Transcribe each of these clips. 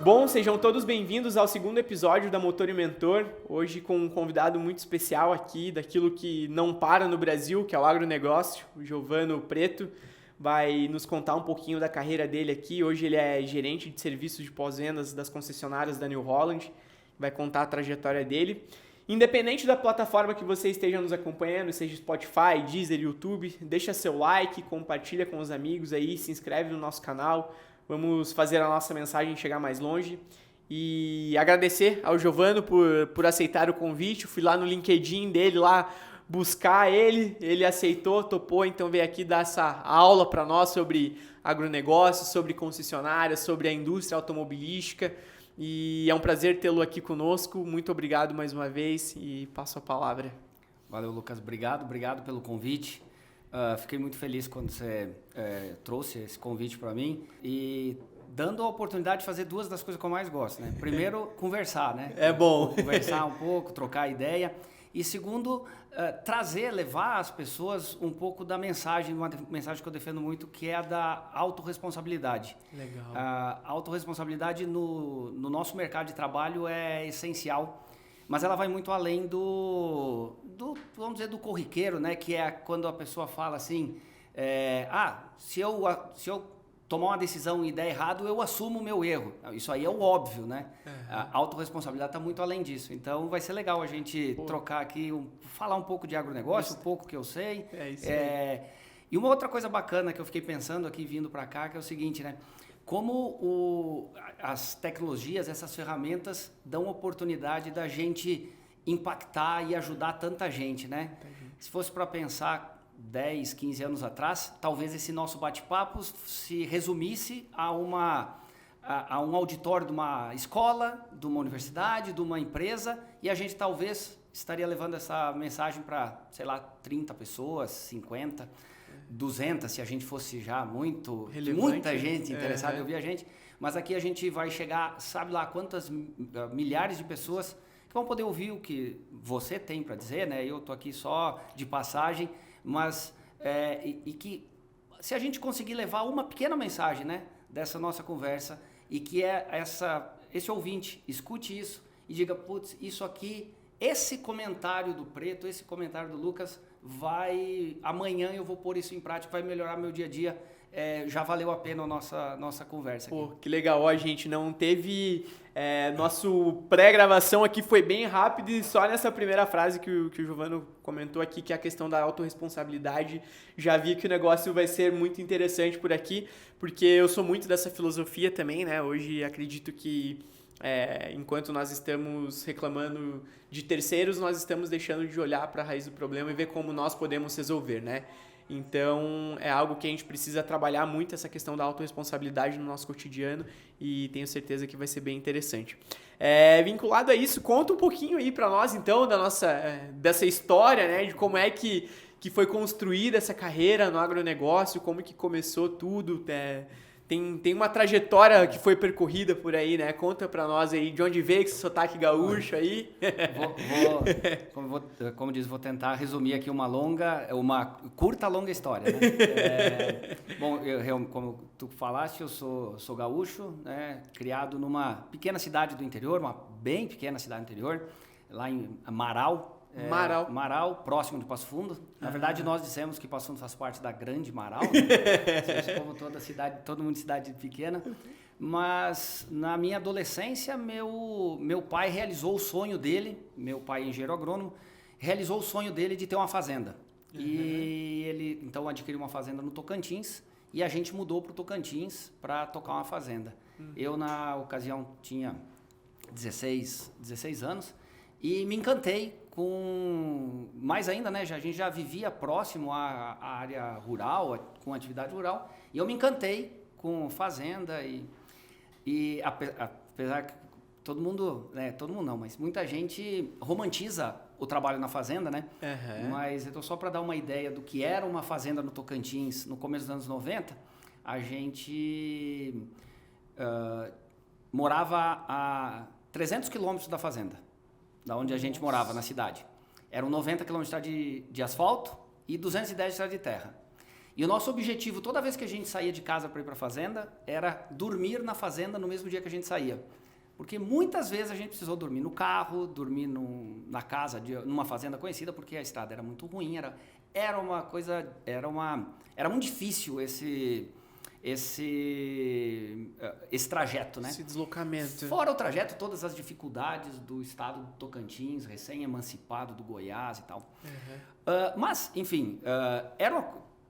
Bom, sejam todos bem-vindos ao segundo episódio da Motor e Mentor. Hoje com um convidado muito especial aqui, daquilo que não para no Brasil, que é o agronegócio. O Giovano Preto vai nos contar um pouquinho da carreira dele aqui. Hoje ele é gerente de serviços de pós-vendas das concessionárias da New Holland. Vai contar a trajetória dele. Independente da plataforma que você esteja nos acompanhando, seja Spotify, Deezer, YouTube, deixa seu like, compartilha com os amigos aí, se inscreve no nosso canal. Vamos fazer a nossa mensagem chegar mais longe. E agradecer ao Giovano por aceitar o convite. Eu fui lá no LinkedIn dele lá buscar ele aceitou, topou, então veio aqui dar essa aula para nós sobre agronegócio, sobre concessionárias, sobre a indústria automobilística. E é um prazer tê-lo aqui conosco. Muito obrigado mais uma vez e passo a palavra. Valeu, Lucas. Obrigado pelo convite. Fiquei muito feliz quando você trouxe esse convite para mim e dando a oportunidade de fazer duas das coisas que eu mais gosto, né? Primeiro, conversar, né? É bom. Conversar um pouco, trocar ideia. E segundo, levar às pessoas um pouco da mensagem, uma mensagem que eu defendo muito, que é a da autorresponsabilidade. Legal. A autorresponsabilidade no nosso mercado de trabalho é essencial, mas ela vai muito além vamos dizer, do corriqueiro, né? Que é quando a pessoa fala assim, se eu tomar uma decisão e der errado, eu assumo o meu erro. Isso aí é o óbvio, né? Uhum. A autorresponsabilidade está muito além disso. Então, vai ser legal a gente trocar aqui, falar um pouco de agronegócio, um pouco que eu sei. É isso aí. E uma outra coisa bacana que eu fiquei pensando aqui, vindo para cá, que é o seguinte, né? Como as tecnologias, essas ferramentas, dão oportunidade da gente impactar e ajudar tanta gente, né? Se fosse para pensar 10, 15 anos atrás, talvez esse nosso bate-papo se resumisse a um auditório de uma escola, de uma universidade, de uma empresa, e a gente talvez estaria levando essa mensagem para, 30 pessoas, 50, 200, se a gente fosse já muita gente interessada em ouvir a gente. Mas aqui a gente vai chegar, sabe lá quantas milhares de pessoas que vão poder ouvir o que você tem para dizer, né? Eu estou aqui só de passagem, mas que se a gente conseguir levar uma pequena mensagem, né, dessa nossa conversa, e que esse ouvinte escute isso e diga, putz, isso aqui, esse comentário do Preto, esse comentário do Lucas, amanhã eu vou pôr isso em prática, vai melhorar meu dia a dia, já valeu a pena a nossa conversa aqui. Pô, que legal, a gente não teve... nosso pré-gravação aqui foi bem rápido e só nessa primeira frase que o Giovano comentou aqui, que é a questão da autorresponsabilidade, já vi que o negócio vai ser muito interessante por aqui, porque eu sou muito dessa filosofia também, né? Hoje acredito que enquanto nós estamos reclamando de terceiros, nós estamos deixando de olhar para a raiz do problema e ver como nós podemos resolver, né? Então, é algo que a gente precisa trabalhar muito, essa questão da autorresponsabilidade no nosso cotidiano, e tenho certeza que vai ser bem interessante. Vinculado a isso, conta um pouquinho aí para nós, então, dessa história, né, de como é que foi construída essa carreira no agronegócio, como que começou tudo, tem uma trajetória que foi percorrida por aí, né? Conta pra nós aí de onde veio esse sotaque gaúcho aí. Como diz, vou tentar resumir aqui uma curta, longa história, né? Como tu falaste, eu sou gaúcho, né? Criado numa pequena cidade do interior, uma bem pequena cidade do interior, lá em Marau. Marau, próximo de Passo Fundo. Na verdade, nós dissemos que Passo Fundo faz parte da grande Marau, né? Como todo mundo de cidade pequena. Mas na minha adolescência, meu pai realizou o sonho dele, meu pai engenheiro agrônomo, realizou o sonho dele de ter uma fazenda. E ele então adquiriu uma fazenda no Tocantins e a gente mudou para o Tocantins para tocar uma fazenda. Eu, na ocasião, tinha 16 anos e me encantei mais ainda, né? A gente já vivia próximo à área rural, com atividade rural, e eu me encantei com fazenda e apesar que todo mundo não, mas muita gente romantiza o trabalho na fazenda, né? Uhum. Mas então, só para dar uma ideia do que era uma fazenda no Tocantins no começo dos anos 90, a gente morava a 300 quilômetros da fazenda, da onde a gente morava na cidade. Eram 90 quilômetros de asfalto e 210 de estrada de terra. E o nosso objetivo, toda vez que a gente saía de casa para ir para a fazenda, era dormir na fazenda no mesmo dia que a gente saía. Porque muitas vezes a gente precisou dormir no carro, dormir na casa, numa fazenda conhecida, porque a estrada era muito ruim, era muito difícil esse trajeto, né? Esse deslocamento. Fora o trajeto, todas as dificuldades do estado do Tocantins, recém-emancipado do Goiás e tal. Mas, enfim,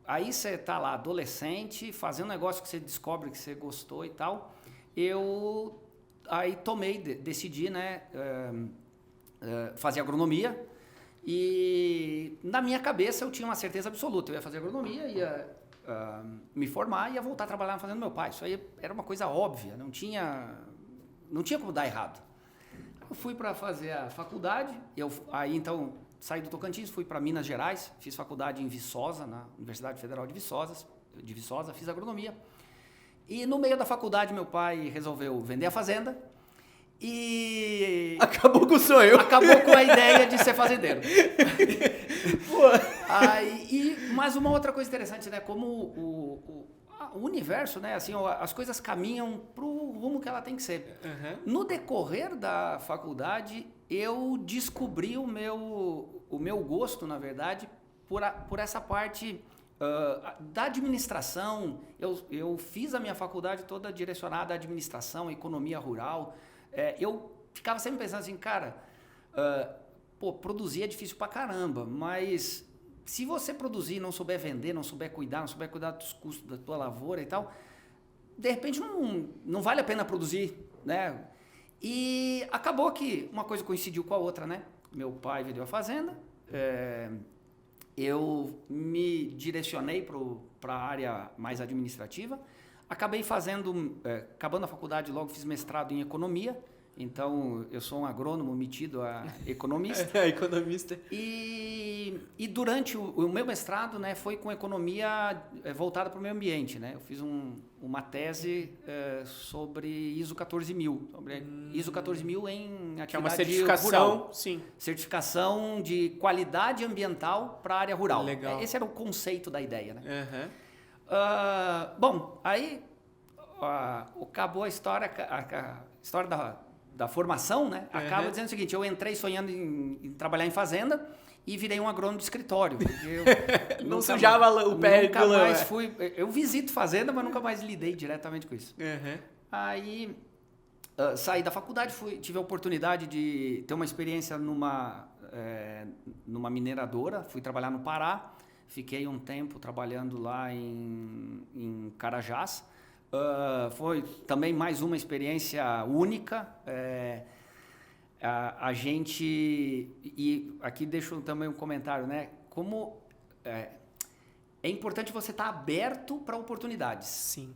aí você tá lá, adolescente, fazendo um negócio que você descobre que você gostou e tal. Eu aí decidi, né, fazer agronomia. E na minha cabeça eu tinha uma certeza absoluta, eu ia fazer agronomia, ia me formar e ia voltar a trabalhar na fazenda do meu pai. Isso aí era uma coisa óbvia, não tinha como dar errado. Eu fui para fazer a faculdade, aí então saí do Tocantins, fui para Minas Gerais, fiz faculdade em Viçosa, na Universidade Federal de Viçosa, fiz agronomia. E no meio da faculdade meu pai resolveu vender a fazenda e... Acabou com o sonho. Acabou com a ideia de ser fazendeiro. Mas uma outra coisa interessante, né? Como o universo, né? Assim, as coisas caminham pro rumo que ela tem que ser. No decorrer da faculdade, eu descobri o meu gosto, na verdade, por essa parte da administração. Eu fiz a minha faculdade toda direcionada à administração, economia rural. Eu ficava sempre pensando assim, cara, produzir é difícil pra caramba, mas se você produzir, não souber vender, não souber cuidar dos custos da tua lavoura e tal, de repente não vale a pena produzir, né? E acabou que uma coisa coincidiu com a outra, né? Meu pai vendeu a fazenda, eu me direcionei para a área mais administrativa, acabei acabando a faculdade, logo fiz mestrado em economia. Então, eu sou um agrônomo metido a economista. Economista. E durante o meu mestrado, né, foi com economia voltada para o meio ambiente, né? Eu fiz uma tese sobre ISO 14000. Sobre ISO 14000 em atividade que é uma certificação, rural. Sim. Certificação de qualidade ambiental para a área rural. Legal. Esse era o conceito da ideia, né? Bom, aí acabou a história da formação, né? Acaba dizendo o seguinte, eu entrei sonhando em trabalhar em fazenda e virei um agrônomo de escritório. Não sujava o pé nunca mais fui. Eu visito fazenda, mas nunca mais lidei diretamente com isso. Aí saí da faculdade, tive a oportunidade de ter uma experiência numa mineradora, fui trabalhar no Pará, fiquei um tempo trabalhando lá em Carajás. Foi também mais uma experiência única. A gente... E aqui deixo também um comentário, né? Como é importante você estar aberto para oportunidades. Sim.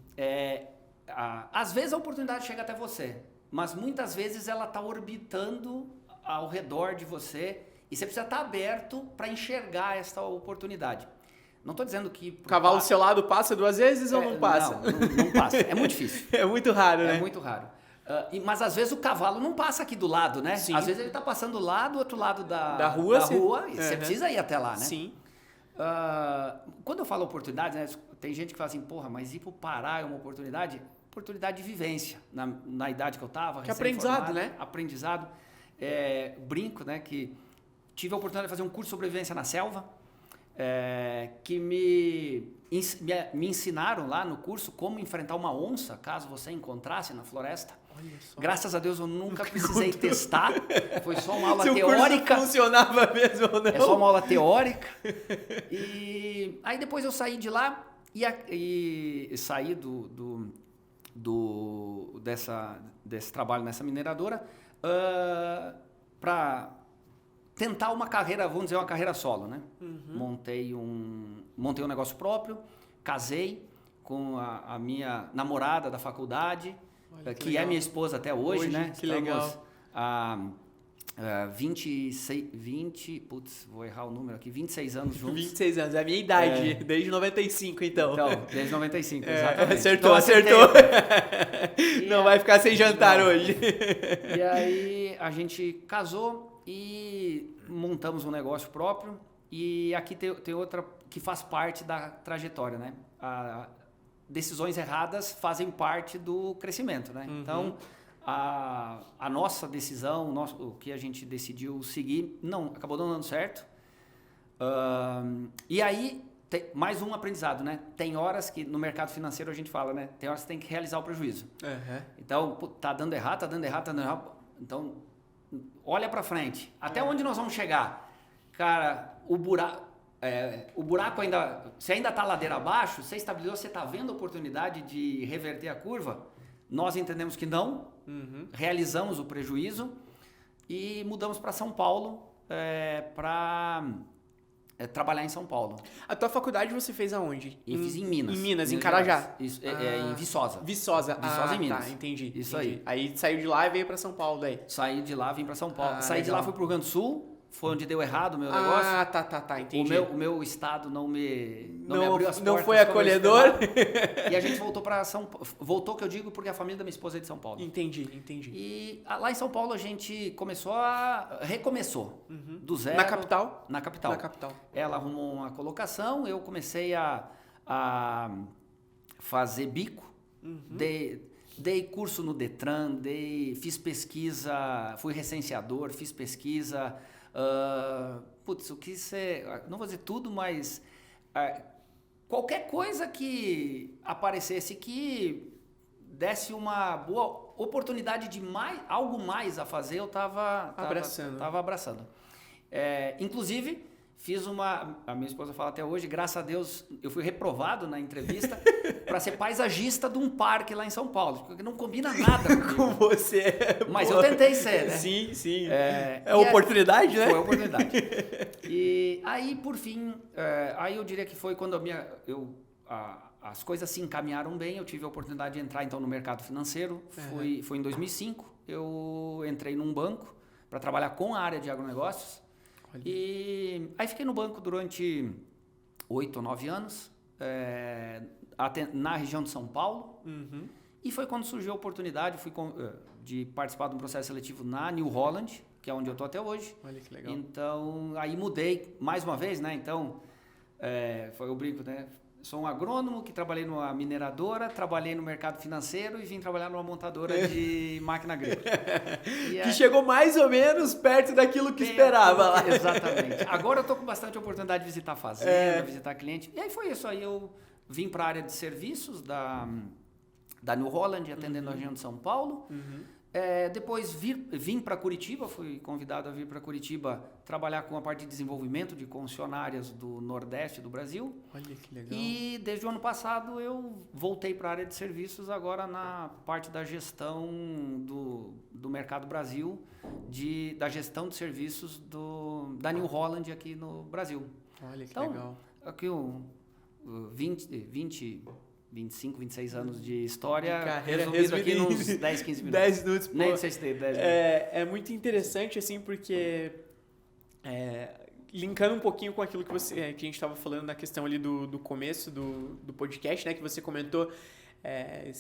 Às vezes a oportunidade chega até você, mas muitas vezes ela está orbitando ao redor de você e você precisa estar aberto para enxergar essa oportunidade. Não estou dizendo que... O cavalo do seu lado passa 2 vezes ou não passa? Não passa. É muito difícil. É muito raro, né? É muito raro. Mas às vezes o cavalo não passa aqui do lado, né? Sim. Às vezes ele está passando lá do outro lado da rua, e você precisa ir até lá, né? Sim. Quando eu falo oportunidade, né, tem gente que fala assim, porra, mas ir para o Pará é uma oportunidade? Oportunidade de vivência. Na idade que eu estava, que aprendizado, né? Aprendizado. Brinco, né, que tive a oportunidade de fazer um curso de sobrevivência na selva, que me ensinaram lá no curso como enfrentar uma onça, caso você encontrasse na floresta. Olha só. Graças a Deus eu nunca precisei testar, foi só uma aula Se teórica. O curso funcionava mesmo ou não? É só uma aula teórica. E aí depois eu saí de lá e saí desse trabalho nessa mineradora para tentar uma carreira, vamos dizer, uma carreira solo, né? Montei um negócio próprio, casei com a minha namorada da faculdade, que é minha esposa até hoje, né? Que legal. Vou errar o número aqui, 26 anos juntos. 26 anos, é a minha idade, desde 95 então. Desde 95, exatamente. Acertou. Não vai ficar sem jantar hoje. E aí a gente casou e montamos um negócio próprio E aqui tem outra que faz parte da trajetória, né? Decisões erradas fazem parte do crescimento, né? Então, a nossa decisão, o que a gente decidiu seguir, acabou não dando certo. E aí, mais um aprendizado, né? Tem horas que no mercado financeiro a gente fala, né? Tem horas que tem que realizar o prejuízo. Então, tá dando errado. Então, olha para frente. Até onde nós vamos chegar? Cara, o buraco ainda... Você ainda está ladeira abaixo, você estabilizou, você está vendo a oportunidade de reverter a curva? Nós entendemos que não, realizamos o prejuízo e mudamos para São Paulo para trabalhar em São Paulo. A tua faculdade você fez aonde? Eu fiz em Minas. Em Minas, em Carajá? Isso, em Viçosa. Viçosa em Minas. Tá, entendi. Isso entendi. aí. Aí saiu de lá e veio para São Paulo daí? Saí de lá, vim para São Paulo. Saí de legal. lá, fui para o Rio Grande do Sul. Foi onde deu errado o meu negócio. Tá, entendi. O meu estado não me abriu as portas. Não foi acolhedor? E a gente voltou para São Paulo. Voltou, que eu digo, porque a família da minha esposa é de São Paulo. Entendi. E lá em São Paulo a gente recomeçou do zero. Na capital? Na capital. Ela arrumou uma colocação, eu comecei a fazer bico, dei curso no Detran, fiz pesquisa, fui recenseador, fiz pesquisa. O que você... Não vou dizer tudo, mas qualquer coisa que aparecesse que desse uma boa oportunidade de algo mais a fazer, eu estava abraçando. Inclusive, a minha esposa fala até hoje, graças a Deus, eu fui reprovado na entrevista para ser paisagista de um parque lá em São Paulo, porque não combina nada com você. Mas eu tentei ser, né? Sim. É oportunidade, né? Foi oportunidade. E aí, por fim, aí eu diria que foi quando as coisas se encaminharam bem, eu tive a oportunidade de entrar então no mercado financeiro, foi em 2005, eu entrei num banco para trabalhar com a área de agronegócios. E aí fiquei no banco durante 8 ou 9 anos, na região de São Paulo. E foi quando surgiu a oportunidade de participar de um processo seletivo na New Holland, que é onde eu estou até hoje. Olha que legal. Então, aí mudei mais uma vez, né? Então, foi o brinco, né? Sou um agrônomo que trabalhei numa mineradora, trabalhei no mercado financeiro e vim trabalhar numa montadora de máquina agrícola. Que chegou mais ou menos perto daquilo que esperava lá. Exatamente. Agora eu estou com bastante oportunidade de visitar fazenda, visitar cliente. E aí foi isso. Aí eu vim para a área de serviços da New Holland, atendendo a região de São Paulo. Depois vim para Curitiba, fui convidado a vir para Curitiba trabalhar com a parte de desenvolvimento de concessionárias do Nordeste do Brasil. Olha que legal. E desde o ano passado eu voltei para a área de serviços, agora na parte da gestão do Mercado Brasil, da gestão de serviços da New Holland aqui no Brasil. Olha que legal. Aqui 25, 26 anos de história, resumido aqui nos 10, 15 minutos. 10 minutos. Nem sei se tem 10 minutos. É muito interessante, assim, porque... linkando um pouquinho com aquilo que a gente estava falando na questão ali do começo do podcast, né? Que você comentou,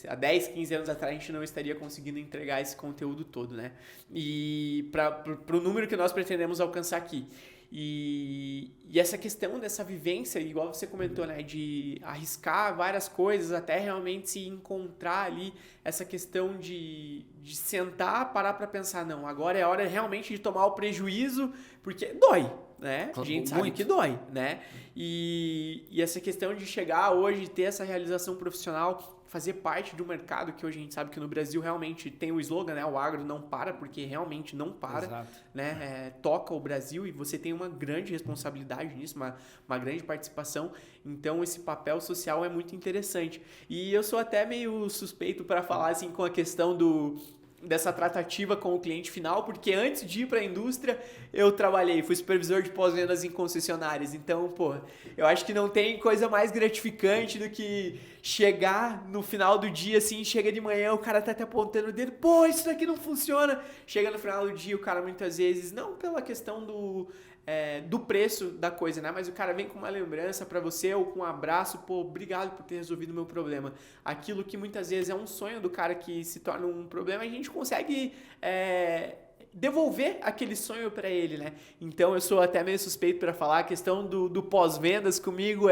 há 10, 15 anos atrás a gente não estaria conseguindo entregar esse conteúdo todo, né? E para o número que nós pretendemos alcançar aqui. E essa questão dessa vivência, igual você comentou, né, de arriscar várias coisas até realmente se encontrar ali, essa questão de sentar, parar para pensar, não, agora é a hora realmente de tomar o prejuízo, porque dói, né? A gente sabe que dói, né? E essa questão de chegar hoje, ter essa realização profissional, fazer parte do mercado que hoje a gente sabe que no Brasil realmente tem o slogan, né? O agro não para, porque realmente não para. Exato. Né? Toca o Brasil e você tem uma grande responsabilidade nisso, uma grande participação. Então, esse papel social é muito interessante. E eu sou até meio suspeito para falar assim, com a questão dessa tratativa com o cliente final, porque antes de ir para a indústria, eu fui supervisor de pós-vendas em concessionárias. Então, eu acho que não tem coisa mais gratificante do que chegar no final do dia, assim, chega de manhã, o cara tá até apontando o dedo, isso daqui não funciona. Chega no final do dia, o cara muitas vezes, não pela questão do preço da coisa, né? Mas o cara vem com uma lembrança para você ou com um abraço, obrigado por ter resolvido o meu problema. Aquilo que muitas vezes é um sonho do cara que se torna um problema, a gente consegue devolver aquele sonho para ele, né? Então eu sou até meio suspeito para falar, a questão do pós-vendas comigo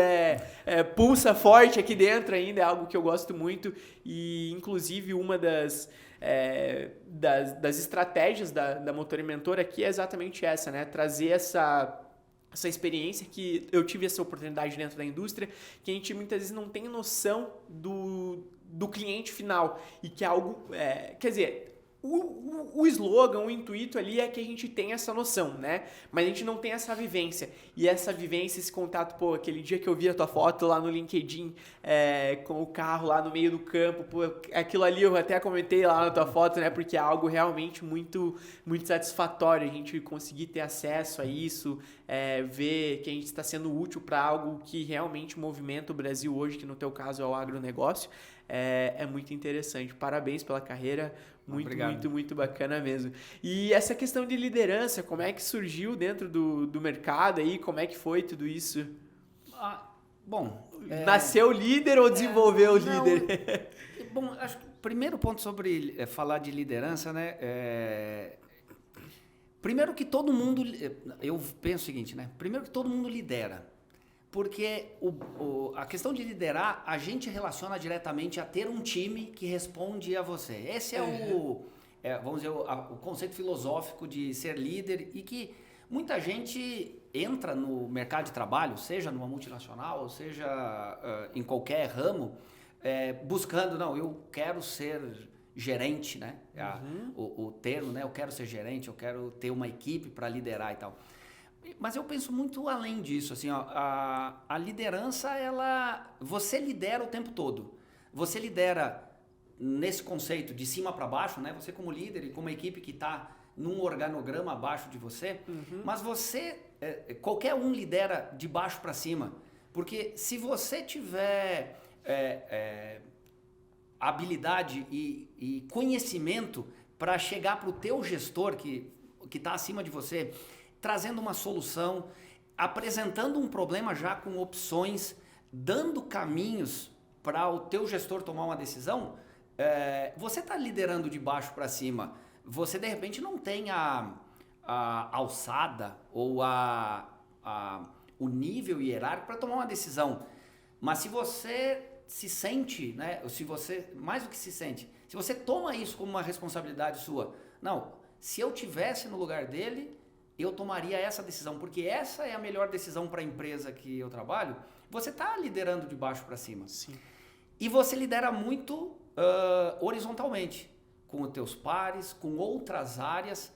pulsa forte aqui dentro ainda, é algo que eu gosto muito e inclusive uma das estratégias da Motor e Mentor aqui é exatamente essa, né? Trazer essa experiência que eu tive essa oportunidade dentro da indústria, que a gente muitas vezes não tem noção do cliente final e que é algo, quer dizer, o slogan, o intuito ali é que a gente tenha essa noção, né? Mas a gente não tem essa vivência. E essa vivência, esse contato, pô, aquele dia que eu vi a tua foto lá no LinkedIn, com o carro lá no meio do campo, pô, aquilo ali eu até comentei lá na tua foto, né? Porque é algo realmente muito, muito satisfatório a gente conseguir ter acesso a isso, ver que a gente está sendo útil para algo que realmente movimenta o Brasil hoje, que no teu caso é o agronegócio. É muito interessante. Parabéns pela carreira. Muito bacana mesmo. E essa questão de liderança, como é que surgiu dentro do mercado aí? Como é que foi tudo isso? Nasceu líder ou desenvolveu líder? Bom, acho que o primeiro ponto sobre falar de liderança, né? Primeiro que todo mundo, eu penso o seguinte, né? Primeiro que todo mundo lidera. Porque a questão de liderar, a gente relaciona diretamente a ter um time que responde a você. Esse vamos dizer, o conceito filosófico de ser líder e que muita gente entra no mercado de trabalho, seja numa multinacional, ou seja em qualquer ramo, buscando, não, eu quero ser gerente, né? O termo, né? Eu quero ser gerente, eu quero ter uma equipe para liderar e tal. Mas eu penso muito além disso, assim, ó, a liderança, você lidera o tempo todo. Você lidera nesse conceito de cima para baixo, né? Você como líder e como equipe que está num organograma abaixo de você, mas você, qualquer um lidera de baixo para cima, porque se você tiver habilidade e conhecimento para chegar para o teu gestor que está acima de você, trazendo uma solução, apresentando um problema já com opções, dando caminhos para o teu gestor tomar uma decisão, você está liderando de baixo para cima. Você, de repente, não tem a alçada ou o nível hierárquico para tomar uma decisão. Mas se você se sente, né, mais do que se sente, se você toma isso como uma responsabilidade sua, não, se eu tivesse no lugar dele, eu tomaria essa decisão, porque essa é a melhor decisão para a empresa que eu trabalho, você está liderando de baixo para cima. Sim. E você lidera muito horizontalmente, com os teus pares, com outras áreas.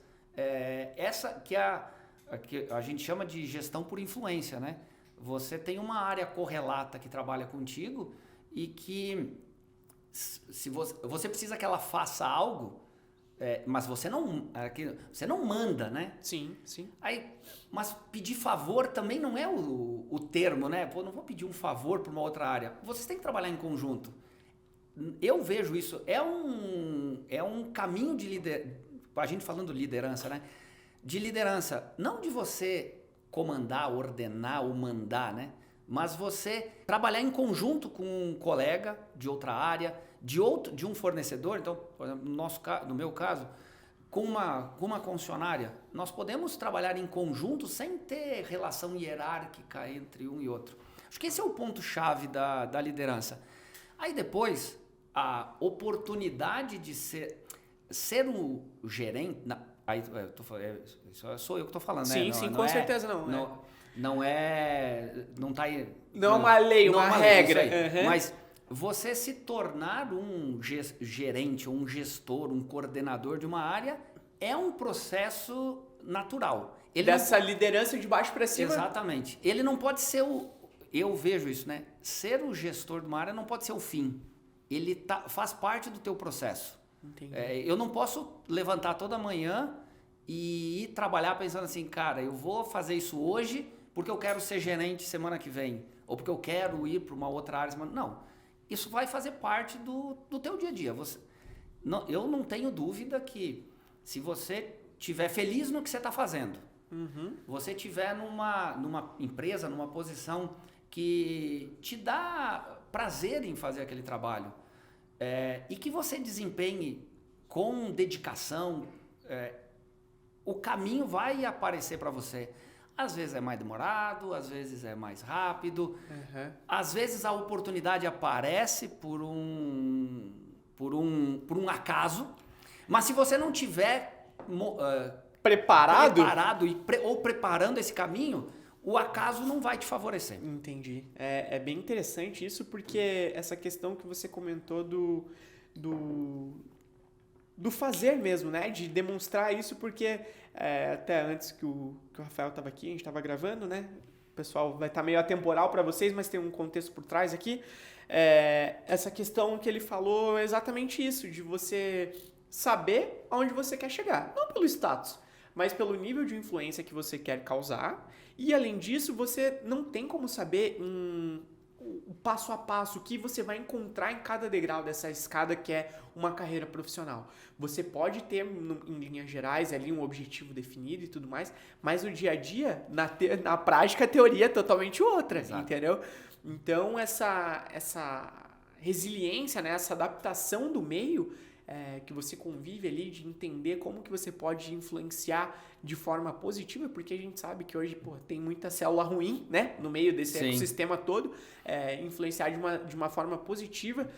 Essa que a gente chama de gestão por influência, né? Você tem uma área correlata que trabalha contigo e que se você precisa que ela faça algo, mas você não manda, né? Sim, sim. Mas pedir favor também não é o termo, né? Pô, não vou pedir um favor para uma outra área. Vocês têm que trabalhar em conjunto. Eu vejo isso. É um caminho de liderança. A gente falando liderança, né? De liderança. Não de você comandar, ordenar ou mandar, né? Mas você trabalhar em conjunto com um colega de outra área, de um fornecedor. Então, por exemplo, no meu caso, com uma concessionária, nós podemos trabalhar em conjunto sem ter relação hierárquica entre um e outro. Acho que esse é o ponto-chave da liderança. Aí depois, a oportunidade de ser um gerente... sou eu que estou falando, sim, né? Sim, com certeza não. Não está aí... Não é uma lei, uma regra. Mas você se tornar um gerente, um gestor, um coordenador de uma área é um processo natural. Dessa liderança de baixo para cima? Exatamente. Ele não pode ser eu vejo isso, né? Ser o gestor de uma área não pode ser o fim. Ele faz parte do teu processo. Entendi. Eu não posso levantar toda manhã e ir trabalhar pensando assim, cara, eu vou fazer isso hoje porque eu quero ser gerente semana que vem. Ou porque eu quero ir para uma outra área semana. Não. Isso vai fazer parte do teu dia a dia. Eu não tenho dúvida que se você estiver feliz no que você está fazendo, você estiver numa empresa, numa posição que te dá prazer em fazer aquele trabalho e que você desempenhe com dedicação, o caminho vai aparecer para você. Às vezes é mais demorado, às vezes é mais rápido, às vezes a oportunidade aparece por um acaso, mas se você não tiver preparado ou preparando esse caminho, o acaso não vai te favorecer. Entendi. É bem interessante isso, porque essa questão que você comentou do fazer mesmo, né? De demonstrar isso, porque até antes que o Rafael estava aqui, a gente estava gravando, né? O pessoal vai estar meio atemporal para vocês, mas tem um contexto por trás aqui. Essa questão que ele falou é exatamente isso, de você saber aonde você quer chegar. Não pelo status, mas pelo nível de influência que você quer causar. E, além disso, você não tem como saber o passo a passo que você vai encontrar em cada degrau dessa escada que é uma carreira profissional. Você pode ter, em linhas gerais, ali um objetivo definido e tudo mais, mas no dia a dia, na prática, a teoria é totalmente outra, Exato. Entendeu? Então, essa resiliência, né, essa adaptação do meio que você convive ali, de entender como que você pode influenciar de forma positiva, porque a gente sabe que hoje tem muita célula ruim, né, no meio desse ecossistema todo, influenciar de uma forma positiva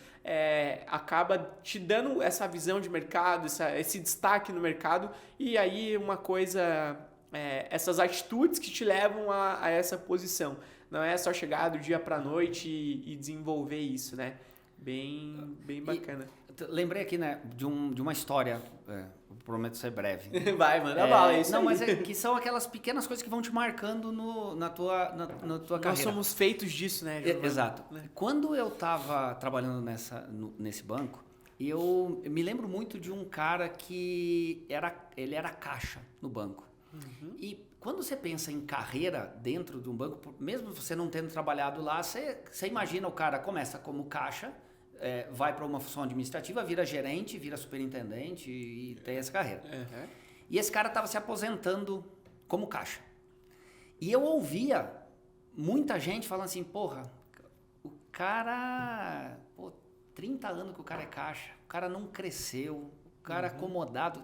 acaba te dando essa visão de mercado, esse destaque no mercado, e aí uma coisa, essas atitudes que te levam a essa posição. Não é só chegar do dia para a noite e desenvolver isso, né? Bem bacana. Lembrei aqui, né, de uma história, prometo ser breve. Vai, manda bala, é isso. Não, aí. mas que são aquelas pequenas coisas que vão te marcando na tua carreira. Nós somos feitos disso, né, Giovana? Exato. Quando eu estava trabalhando nesse banco, eu me lembro muito de um cara que ele era caixa no banco. E quando você pensa em carreira dentro de um banco, mesmo você não tendo trabalhado lá, você imagina o cara começa como caixa, vai para uma função administrativa, vira gerente, vira superintendente e tem essa carreira. E esse cara estava se aposentando como caixa. E eu ouvia muita gente falando assim, porra, o cara, 30 anos que o cara é caixa, o cara não cresceu, o cara acomodado,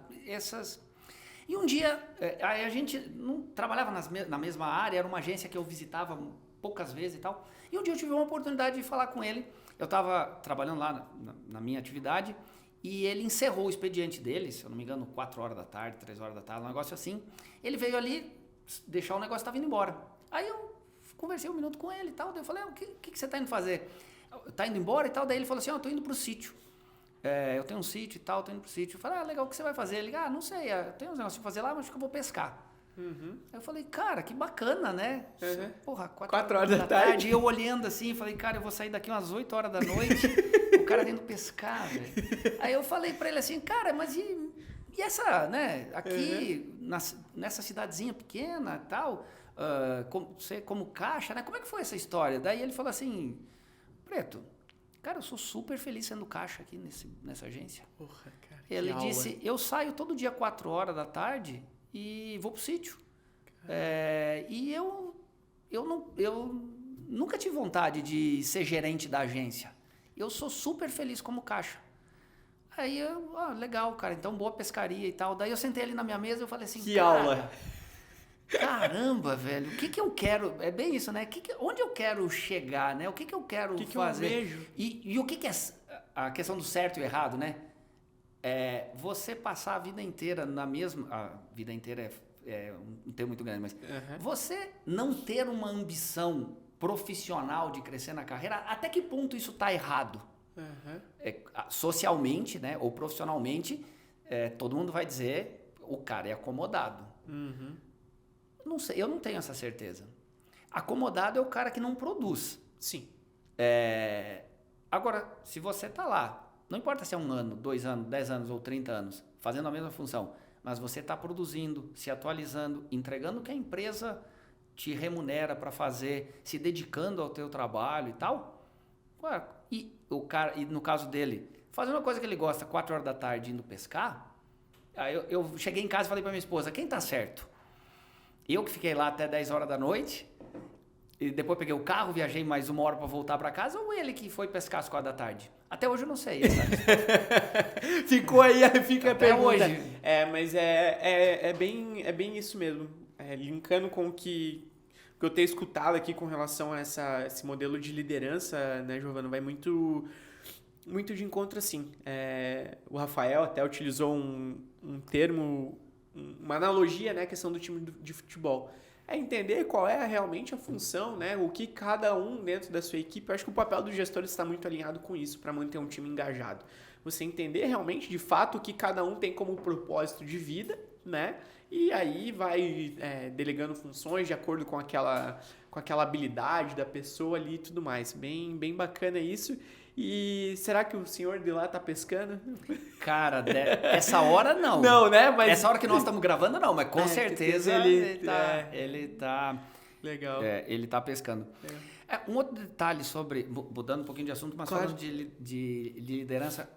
E um dia, a gente não trabalhava na mesma área, era uma agência que eu visitava poucas vezes e tal. E um dia eu tive uma oportunidade de falar com ele. Eu estava trabalhando lá na minha atividade e ele encerrou o expediente dele, se eu não me engano, 4 horas da tarde, 3 horas da tarde, um negócio assim. Ele veio ali deixar o negócio, estava indo embora. Aí eu conversei um minuto com ele e tal. Daí eu falei, o que você está indo fazer? Tá indo embora e tal? Daí ele falou assim, eu estou indo para o sítio. Eu tenho um sítio e tal, estou indo pro sítio. Eu falei, legal, o que você vai fazer? Ele, não sei, eu tenho uns negócios pra fazer lá, mas acho que eu vou pescar. Aí eu falei, cara, que bacana, né? Porra, 4 horas da tarde. E eu olhando assim, falei, cara, eu vou sair daqui umas 8 horas da noite, o cara indo pescar, velho. Aí eu falei pra ele assim, cara, mas e essa, né, aqui, nessa cidadezinha pequena e tal, você como caixa, né? Como é que foi essa história? Daí ele falou assim, Preto, cara, eu sou super feliz sendo caixa aqui nessa agência. Porra, cara, ele disse, eu saio todo dia 4 horas da tarde e vou pro sítio. E eu nunca tive vontade de ser gerente da agência. Eu sou super feliz como caixa. Aí legal, cara, então boa pescaria e tal. Daí eu sentei ali na minha mesa e eu falei assim, que aula! Caramba, velho, o que eu quero? É bem isso, né? Onde eu quero chegar, né? O que eu quero fazer? Eu vejo? E o que é a questão do certo e errado, né? Você passar a vida inteira na mesma... A vida inteira é um termo muito grande, mas... Você não ter uma ambição profissional de crescer na carreira, até que ponto isso está errado? Socialmente, né? Ou profissionalmente, todo mundo vai dizer o cara é acomodado. Não sei, eu não tenho essa certeza. Acomodado é o cara que não produz. Sim. Agora, se você está lá, não importa se é 1 ano, 2 anos, 10 anos ou 30 anos, fazendo a mesma função, mas você está produzindo, se atualizando, entregando o que a empresa te remunera para fazer, se dedicando ao teu trabalho e tal, e no caso dele, fazendo uma coisa que ele gosta, 4 horas da tarde indo pescar, aí eu cheguei em casa e falei para minha esposa, quem está certo? Eu que fiquei lá até 10 horas da noite, e depois peguei o carro, viajei mais 1 hora para voltar para casa, ou ele que foi pescar às 4 da tarde? Até hoje eu não sei. Ficou aí, fica até a pergunta. hoje. Mas é bem isso mesmo. Linkando com o que eu tenho escutado aqui com relação a esse modelo de liderança, né, Giovana, vai muito de encontro assim. O Rafael até utilizou um termo, uma analogia, né, a questão do time de futebol. Entender qual é realmente a função, né? O que cada um dentro da sua equipe. Eu acho que o papel do gestor está muito alinhado com isso, para manter um time engajado. Você entender realmente, de fato, o que cada um tem como propósito de vida, né? E aí vai delegando funções de acordo com aquela habilidade da pessoa ali e tudo mais. Bem bacana isso. E será que o senhor de lá tá pescando? Cara, essa hora não. Não, né? Mas... Essa hora que nós estamos gravando, não, mas com certeza ele tá. Legal. Ele tá pescando. Um outro detalhe sobre. Mudando um pouquinho de assunto, mas falando de liderança,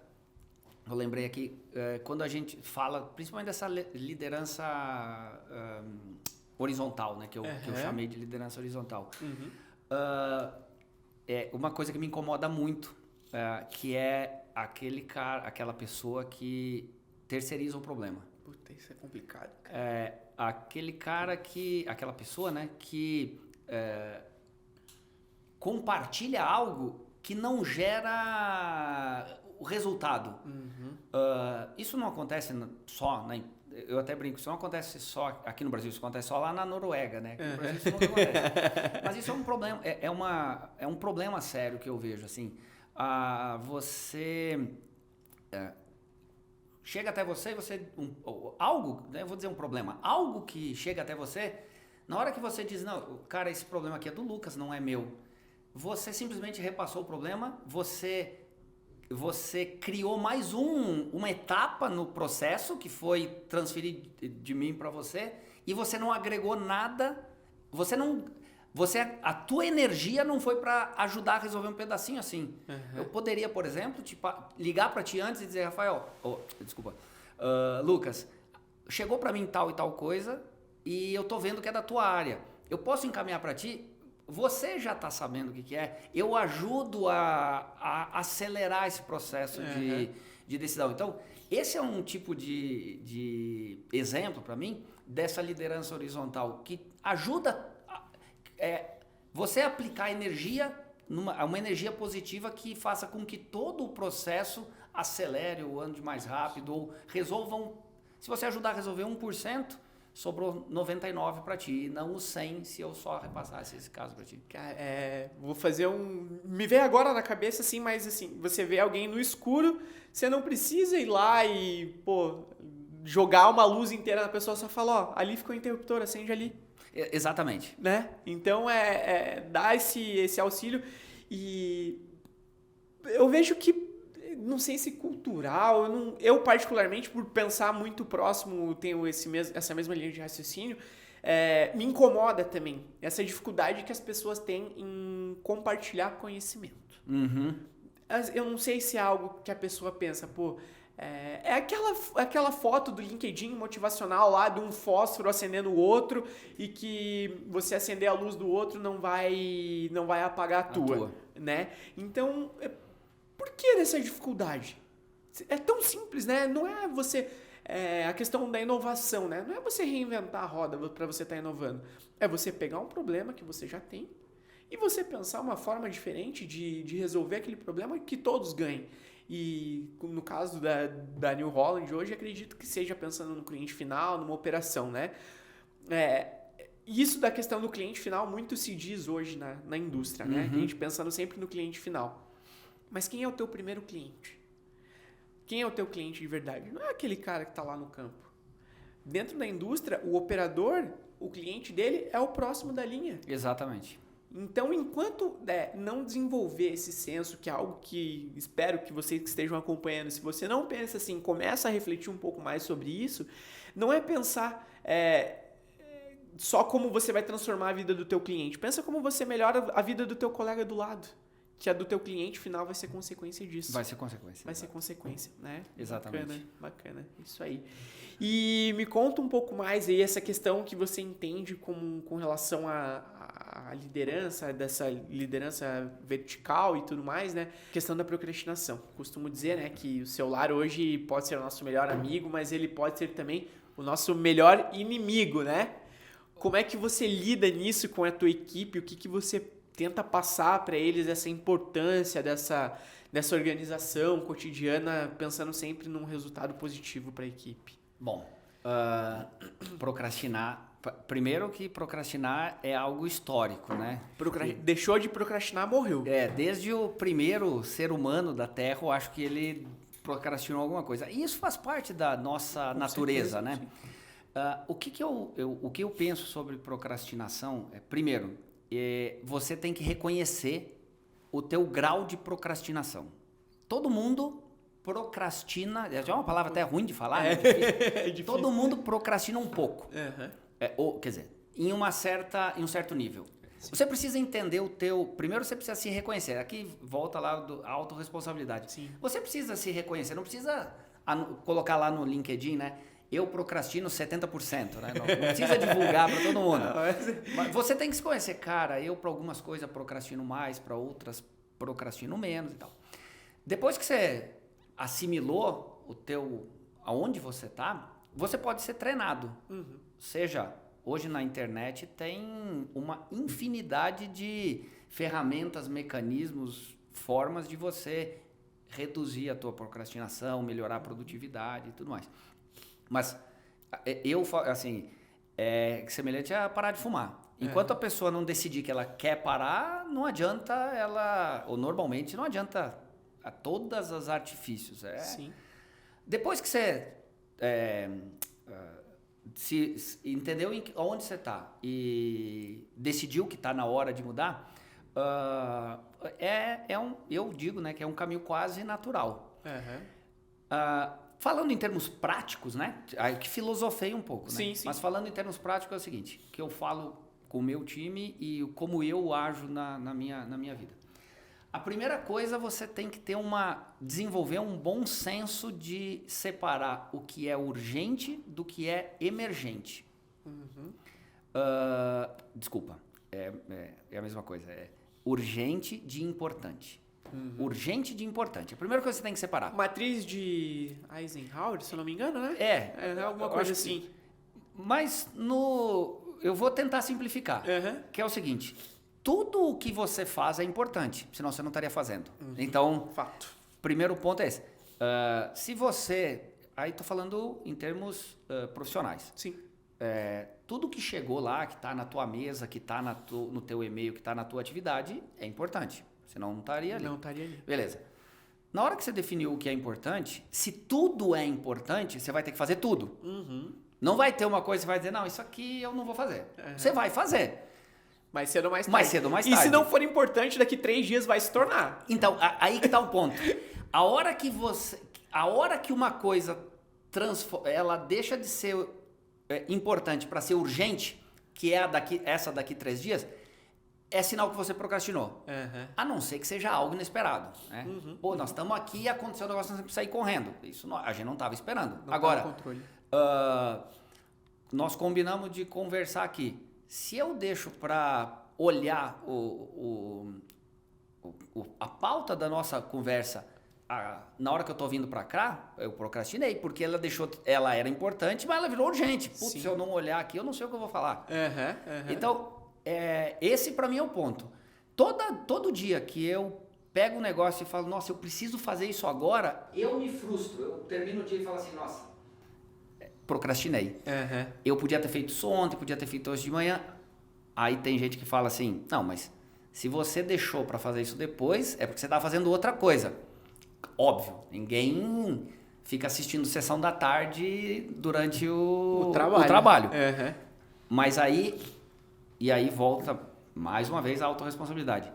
eu lembrei aqui, quando a gente fala, principalmente dessa liderança horizontal, né? Que eu chamei de liderança horizontal. Uma coisa que me incomoda muito. Que é aquela pessoa que terceiriza o problema. Puta, isso é complicado, cara. Aquela pessoa, né, que compartilha algo que não gera o resultado. Isso não acontece só, né? Eu até brinco, isso não acontece só aqui no Brasil, isso acontece só lá na Noruega, né? Aqui no Brasil isso não acontece. Mas isso é um problema, é um problema sério que eu vejo, assim. Você chega até você, algo, né, eu vou dizer um problema, algo que chega até você, na hora que você diz, não, cara, esse problema aqui é do Lucas, não é meu, você simplesmente repassou o problema, você criou mais uma etapa no processo que foi transferir de mim para você, e você não agregou nada, a tua energia não foi para ajudar a resolver um pedacinho assim. Eu poderia, por exemplo, ligar para ti antes e dizer, Rafael, Lucas, chegou para mim tal e tal coisa e eu tô vendo que é da tua área. Eu posso encaminhar para ti? Você já está sabendo o que é. Eu ajudo a acelerar esse processo de decisão. Então, esse é um tipo de exemplo para mim dessa liderança horizontal que ajuda você aplicar energia, uma energia positiva que faça com que todo o processo acelere ou ande mais rápido ou resolvam. Se você ajudar a resolver 1%, sobrou 99 para ti, não os 100 se eu só repassasse esse caso para ti. Vou fazer me veio agora na cabeça assim, mas assim, você vê alguém no escuro, você não precisa ir lá e, jogar uma luz inteira na pessoa, só fala, ali ficou o interruptor, acende ali. Exatamente. Né? Então, dar esse auxílio e eu vejo que, não sei se cultural, eu particularmente, por pensar muito próximo, tenho essa mesma linha de raciocínio, me incomoda também essa dificuldade que as pessoas têm em compartilhar conhecimento. Eu não sei se é algo que a pessoa pensa, aquela foto do LinkedIn motivacional lá de um fósforo acendendo o outro e que você acender a luz do outro não vai apagar a tua. Né? Então, por que dessa dificuldade? É tão simples, né? Não é você... a questão da inovação, né? Não é você reinventar a roda para você estar inovando. É você pegar um problema que você já tem e você pensar uma forma diferente de resolver aquele problema que todos ganhem. E no caso da New Holland hoje, acredito que seja pensando no cliente final, numa operação, né? Isso da questão do cliente final muito se diz hoje na indústria, né? A gente pensando sempre no cliente final. Mas quem é o teu primeiro cliente? Quem é o teu cliente de verdade? Não é aquele cara que está lá no campo. Dentro da indústria, o operador, o cliente dele é o próximo da linha. Exatamente. Então, enquanto não desenvolver esse senso, que é algo que espero que vocês que estejam acompanhando, se você não pensa assim, começa a refletir um pouco mais sobre isso, não é pensar só como você vai transformar a vida do teu cliente. Pensa como você melhora a vida do teu colega do lado, que a do teu cliente final vai ser consequência disso. Vai ser consequência. Vai ser consequência, né? Exatamente. Bacana, isso aí. E me conta um pouco mais aí essa questão que você entende com relação a a liderança, dessa liderança vertical e tudo mais, né? Questão da procrastinação. Costumo dizer, né, que o celular hoje pode ser o nosso melhor amigo, mas ele pode ser também o nosso melhor inimigo, né? Como é que você lida nisso com a tua equipe? O que você tenta passar para eles, essa importância dessa organização cotidiana, pensando sempre num resultado positivo para a equipe? Bom, procrastinar... Primeiro que procrastinar é algo histórico, né? Deixou de procrastinar, morreu. Desde o primeiro ser humano da Terra, eu acho que ele procrastinou alguma coisa. E isso faz parte da nossa natureza, né? O que eu penso sobre procrastinação primeiro, você tem que reconhecer o teu grau de procrastinação. Todo mundo procrastina, é uma palavra até ruim de falar, né? É difícil. Todo mundo procrastina um pouco. Uhum. Quer dizer, em um certo nível. Sim. Você precisa entender primeiro você precisa se reconhecer. Aqui volta lá a autorresponsabilidade. Sim. Você precisa se reconhecer, não precisa colocar lá no LinkedIn, né? Eu procrastino 70%, né? Não precisa divulgar para todo mundo. Mas você tem que se conhecer. Cara, eu para algumas coisas procrastino mais, para outras procrastino menos e tal. Depois que você assimilou aonde você está, você pode ser treinado. Uhum. Seja, hoje na internet tem uma infinidade de ferramentas, mecanismos, formas de você reduzir a tua procrastinação, melhorar a produtividade e tudo mais. Mas é semelhante a parar de fumar. Enquanto a pessoa não decidir que ela quer parar, não adianta ou normalmente não adianta a todas as artifícios. Sim. Depois que você se entendeu onde você está e decidiu que está na hora de mudar, eu digo, né, que é um caminho quase natural. Uhum. Falando em termos práticos, né, aí que filosofei um pouco, né? Sim. Mas falando em termos práticos é o seguinte, que eu falo com o meu time e como eu ajo na minha vida. A primeira coisa, você tem que desenvolver um bom senso de separar o que é urgente do que é emergente. Uhum. Desculpa, é a mesma coisa. É urgente de importante. Uhum. Urgente de importante. A primeira coisa que você tem que separar. Matriz de Eisenhower, se eu não me engano, né? É alguma coisa assim. Mas eu vou tentar simplificar. Uhum. Que é o seguinte... Tudo o que você faz é importante, senão você não estaria fazendo. Uhum. Então, fato. Primeiro ponto é esse. Se você... Aí estou falando em termos profissionais. Sim. Tudo que chegou lá, que está na tua mesa, que está no teu e-mail, que está na tua atividade, é importante. Senão não estaria ali. Não estaria ali. Beleza. Na hora que você definiu o que é importante, se tudo é importante, você vai ter que fazer tudo. Uhum. Não vai ter uma coisa que você vai dizer, não, isso aqui eu não vou fazer. Uhum. Você vai fazer. Mais cedo ou mais tarde. Mais cedo ou mais tarde. E se não for importante, daqui 3 dias vai se tornar. Então, aí que está o ponto. A hora que uma coisa ela deixa de ser importante para ser urgente, que é essa daqui 3 dias, é sinal que você procrastinou. Uhum. A não ser que seja algo inesperado. Né? Uhum. Pô, nós estamos aqui e aconteceu um negócio, nós temos que sair correndo. Isso a gente não estava esperando. Não Agora, controle. Nós combinamos de conversar aqui. Se eu deixo para olhar a pauta da nossa conversa na hora que eu estou vindo para cá, eu procrastinei, porque ela era importante, mas ela virou urgente. Putz, se eu não olhar aqui, eu não sei o que eu vou falar. Uhum. Então, esse para mim é o ponto. Todo dia que eu pego um negócio e falo, nossa, eu preciso fazer isso agora, eu me frustro. Eu termino o dia e falo assim, nossa, procrastinei. Uhum. Eu podia ter feito isso ontem, podia ter feito hoje de manhã. Aí tem gente que fala assim, não, mas se você deixou para fazer isso depois, é porque você estava fazendo outra coisa. Óbvio, ninguém fica assistindo sessão da tarde durante o trabalho. Uhum. Mas aí volta mais uma vez a autorresponsabilidade.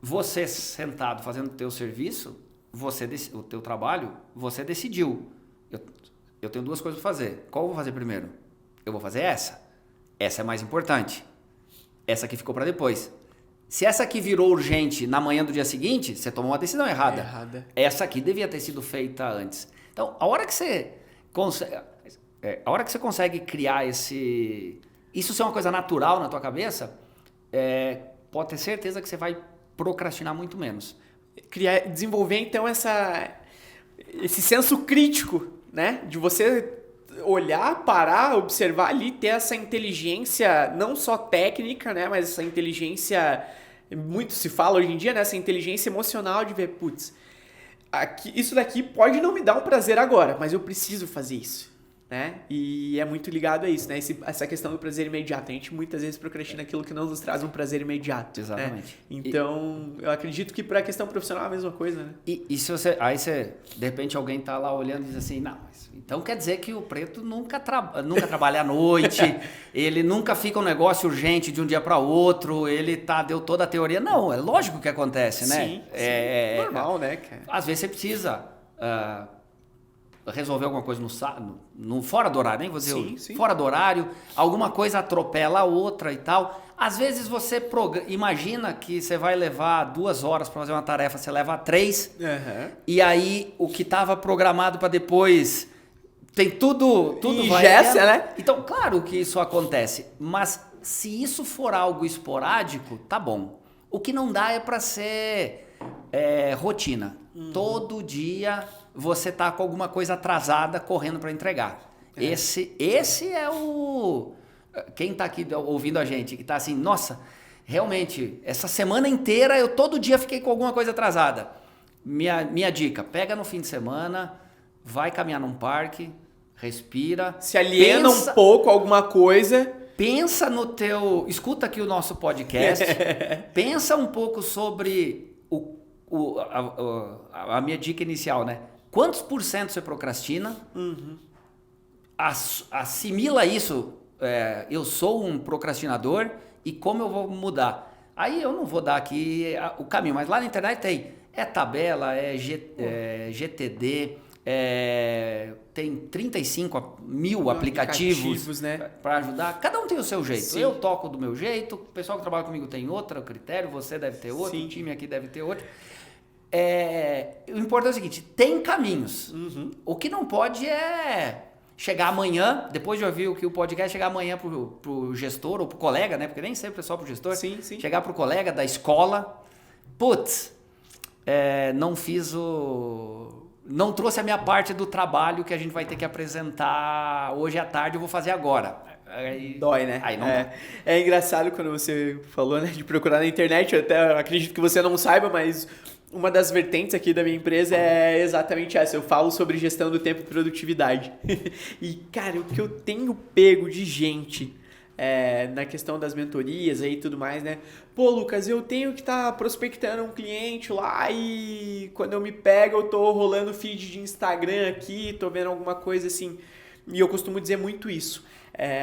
Você sentado fazendo o teu serviço, o teu trabalho, você decidiu. Eu tenho 2 coisas para fazer. Qual eu vou fazer primeiro? Eu vou fazer essa. Essa é mais importante. Essa aqui ficou para depois. Se essa aqui virou urgente na manhã do dia seguinte, você tomou uma decisão errada. Essa aqui devia ter sido feita antes. Então, a hora que você consegue criar isso ser uma coisa natural na tua cabeça, pode ter certeza que você vai procrastinar muito menos. Desenvolver, então, esse senso crítico, né? De você olhar, parar, observar ali, ter essa inteligência não só técnica, né? Mas essa inteligência, muito se fala hoje em dia, né? Essa inteligência emocional de ver, putz, isso daqui pode não me dar um prazer agora, mas eu preciso fazer isso. Né? E é muito ligado a isso, né? Essa questão do prazer imediato. A gente muitas vezes procrastina aquilo que não nos traz um prazer imediato. Exatamente. Né? Então, eu acredito que para a questão profissional é a mesma coisa, né? E se você, de repente alguém tá lá olhando e diz assim, não, então quer dizer que o Preto nunca trabalha à noite, ele nunca fica um negócio urgente de um dia para outro, ele deu toda a teoria. Não, é lógico que acontece, né? Sim, é normal, né, cara? Às vezes você precisa resolver alguma coisa no fora do horário, nem vou dizer fora do horário, alguma coisa atropela a outra e tal. Às vezes você imagina que você vai levar 2 horas para fazer uma tarefa, você leva 3, e aí o que estava programado para depois tem tudo ingessa, né? Então, claro que isso acontece, mas se isso for algo esporádico, tá bom. O que não dá é para ser rotina. Todo dia você tá com alguma coisa atrasada correndo para entregar. Esse é o... Quem tá aqui ouvindo a gente, que tá assim, nossa, realmente, essa semana inteira eu todo dia fiquei com alguma coisa atrasada. Minha dica, pega no fim de semana, vai caminhar num parque, respira. Se aliena um pouco alguma coisa. Pensa no teu... Escuta aqui o nosso podcast. Pensa um pouco sobre a minha dica inicial, né? Quantos por cento você procrastina? Assimila isso. Eu sou um procrastinador e como eu vou mudar? Aí eu não vou dar aqui o caminho, mas lá na internet tem. Tabela, GTD, tem 35 mil aplicativos né? para ajudar. Cada um tem o seu jeito. Sim. Eu toco do meu jeito, o pessoal que trabalha comigo tem outro critério, você deve ter outro, Sim. o time aqui deve ter outro. O importante é o seguinte, tem caminhos. O que não pode é chegar amanhã, depois de ouvir o podcast, chegar amanhã pro gestor ou pro colega, né? Porque nem sempre é só pro gestor. Sim. Chegar pro colega da escola, putz, não trouxe a minha parte do trabalho que a gente vai ter que apresentar hoje à tarde, eu vou fazer agora. Aí, dói, né? Aí não dá. É engraçado quando você falou, né, de procurar na internet, eu até acredito que você não saiba, mas uma das vertentes aqui da minha empresa é exatamente essa. Eu falo sobre gestão do tempo e produtividade. E, cara, o que eu tenho pego de gente na questão das mentorias aí e tudo mais, né? Pô, Lucas, eu tenho que estar prospectando um cliente lá e quando eu me pego eu tô rolando feed de Instagram aqui, tô vendo alguma coisa assim. E eu costumo dizer muito isso.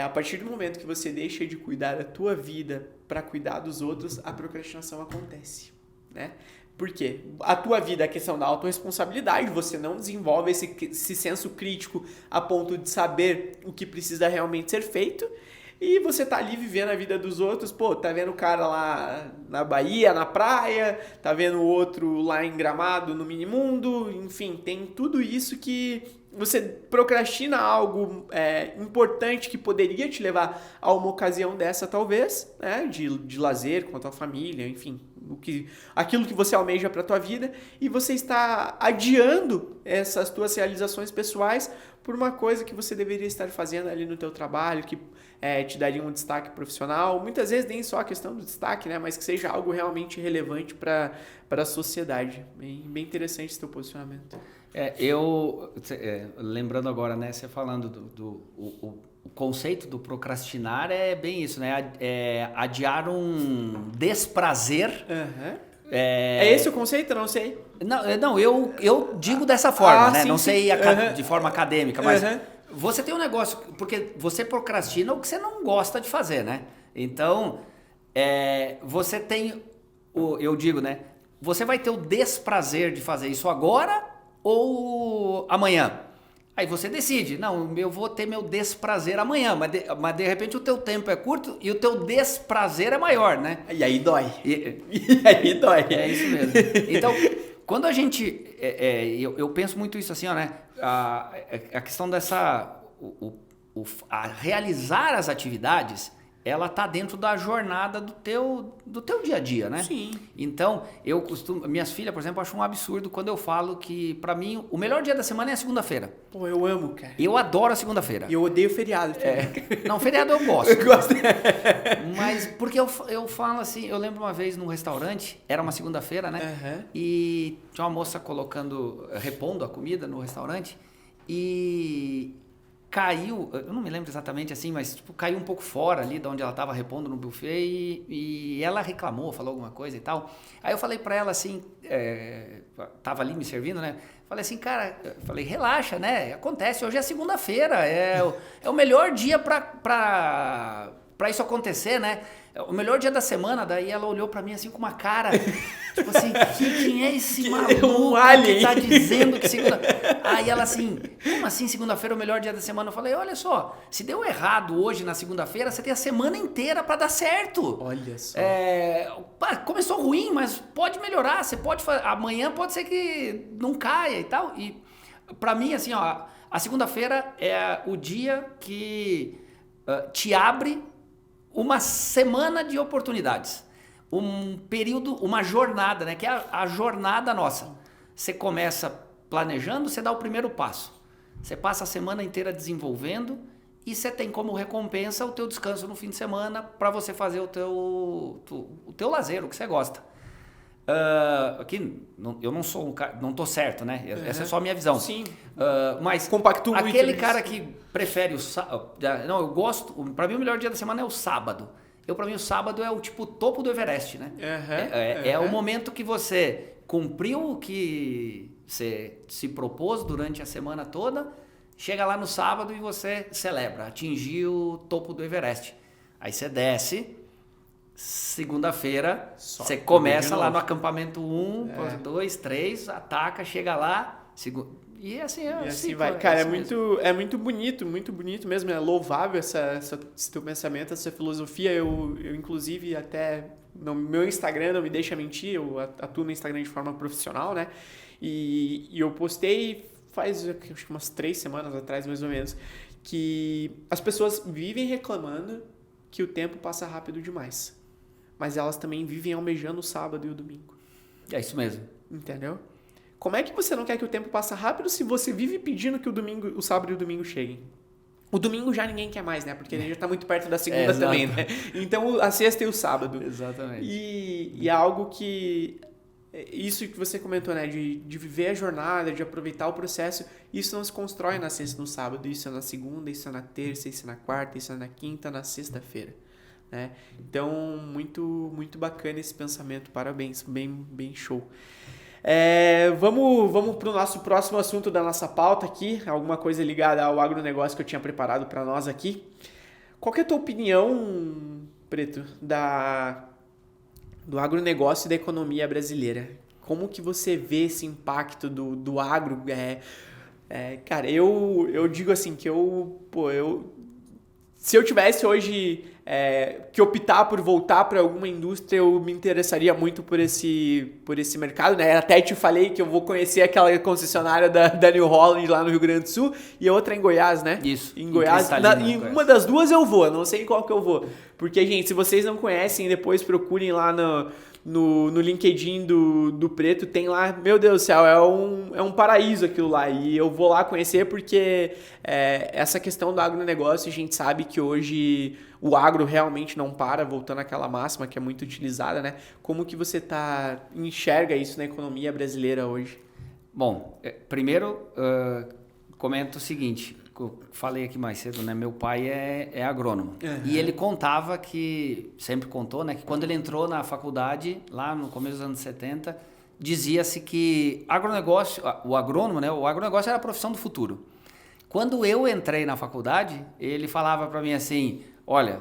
A partir do momento que você deixa de cuidar da tua vida para cuidar dos outros, a procrastinação acontece, né? Por quê? A tua vida é a questão da autorresponsabilidade, você não desenvolve esse senso crítico a ponto de saber o que precisa realmente ser feito e você tá ali vivendo a vida dos outros, pô, tá vendo o cara lá na Bahia, na praia, tá vendo o outro lá em Gramado, no Minimundo, enfim, tem tudo isso que você procrastina algo importante que poderia te levar a uma ocasião dessa, talvez, né, de lazer com a tua família, enfim, aquilo que você almeja para a tua vida, e você está adiando essas tuas realizações pessoais por uma coisa que você deveria estar fazendo ali no teu trabalho, que te daria um destaque profissional, muitas vezes nem só a questão do destaque, né, mas que seja algo realmente relevante para a sociedade. Bem interessante esse teu posicionamento. Lembrando agora, né, você falando o conceito do procrastinar é bem isso, né? Adiar um desprazer. É esse o conceito? Eu não sei. Não, eu digo dessa forma, né? Sim, não sei sim. De forma acadêmica, mas você tem um negócio, porque você procrastina o que você não gosta de fazer, né? Então, você tem, eu digo, né? Você vai ter o desprazer de fazer isso agora ou amanhã? Aí você decide, não, eu vou ter meu desprazer amanhã, mas de repente o teu tempo é curto e o teu desprazer é maior, né? E aí dói. E aí dói. É isso mesmo. Então, quando a gente... eu penso muito isso assim, ó, né? A questão dessa... realizar as atividades, ela tá dentro da jornada do teu dia a dia, né? Sim. Então, minhas filhas, por exemplo, acham um absurdo quando eu falo que, para mim, o melhor dia da semana é a segunda-feira. Pô, eu amo, cara. Eu adoro a segunda-feira. E eu odeio feriado. Não, feriado eu gosto. Eu gosto. Mas, porque eu falo assim, eu lembro uma vez num restaurante, era uma segunda-feira, né? Uhum. E tinha uma moça repondo a comida no restaurante e caiu, eu não me lembro exatamente assim, mas tipo, caiu um pouco fora ali de onde ela estava repondo no buffet e ela reclamou, falou alguma coisa e tal. Aí eu falei para ela assim, tava ali me servindo, né? Falei assim, cara, relaxa, né? Acontece, hoje é segunda-feira, é o melhor dia para isso acontecer, né? O melhor dia da semana. Daí ela olhou pra mim assim com uma cara, tipo assim, quem é esse maluco que tá dizendo que segunda... Aí ela assim, como assim segunda-feira é o melhor dia da semana? Eu falei, olha só, se deu errado hoje na segunda-feira, você tem a semana inteira pra dar certo. Olha só. Começou ruim, mas pode melhorar, você pode amanhã pode ser que não caia e tal. E pra mim, assim, ó, a segunda-feira é o dia que te abre uma semana de oportunidades, um período, uma jornada, né? Que é a jornada nossa. Você começa planejando, você dá o primeiro passo. Você passa a semana inteira desenvolvendo e você tem como recompensa o teu descanso no fim de semana para você fazer o teu lazer, o que você gosta. Aqui eu não sou um cara, não tô certo, né? Essa é só a minha visão. Sim. Mas compacto muito aquele nisso. cara que prefere o sábado, não, eu gosto. Para mim o melhor dia da semana é o sábado. Para mim o sábado é o tipo topo do Everest, né? É o momento que você cumpriu o que você se propôs durante a semana toda, chega lá no sábado e você celebra, atingiu o topo do Everest. Aí você desce. Segunda-feira, você começa lá no acampamento 1, 2, 3, ataca, chega lá, e assim vai. Cara, é muito bonito mesmo, é louvável esse teu pensamento, essa filosofia. Eu inclusive, até no meu Instagram, não me deixa mentir, eu atuo no Instagram de forma profissional, né? E eu postei faz acho que umas 3 semanas atrás, mais ou menos, que as pessoas vivem reclamando que o tempo passa rápido demais. Mas elas também vivem almejando o sábado e o domingo. É isso mesmo. Entendeu? Como é que você não quer que o tempo passe rápido se você vive pedindo que o sábado e o domingo cheguem? O domingo já ninguém quer mais, né? Porque ele já tá muito perto da segunda também, né? Então, a sexta e o sábado. Exatamente. E é algo que... Isso que você comentou, né? De viver a jornada, de aproveitar o processo, isso não se constrói na sexta e no sábado. Isso é na segunda, isso é na terça, isso é na quarta, isso é na quinta, na sexta-feira. Né? Então, muito, muito bacana esse pensamento, parabéns, bem show. Vamos para o nosso próximo assunto da nossa pauta aqui, alguma coisa ligada ao agronegócio que eu tinha preparado para nós aqui. Qual que é a tua opinião, Preto, do agronegócio e da economia brasileira? Como que você vê esse impacto do agro? Cara, eu digo assim que se eu tivesse hoje que optar por voltar para alguma indústria, eu me interessaria muito por esse mercado, né? Até te falei que eu vou conhecer aquela concessionária da New Holland lá no Rio Grande do Sul e a outra em Goiás, né? Isso. Em Goiás. Em uma das duas eu vou, não sei em qual que eu vou. Porque, gente, se vocês não conhecem, depois procurem lá no LinkedIn do Preto, tem lá, meu Deus do céu, é um paraíso aquilo lá, e eu vou lá conhecer porque essa questão do agronegócio, a gente sabe que hoje o agro realmente não para, voltando àquela máxima que é muito utilizada, né? Como que você enxerga isso na economia brasileira hoje? Bom, primeiro comento o seguinte, eu falei aqui mais cedo, né? Meu pai é agrônomo. Uhum. E ele contava sempre contou, né? Que quando ele entrou na faculdade, lá no começo dos anos 70, dizia-se que o agrônomo, né? O agronegócio era a profissão do futuro. Quando eu entrei na faculdade, ele falava para mim assim, olha,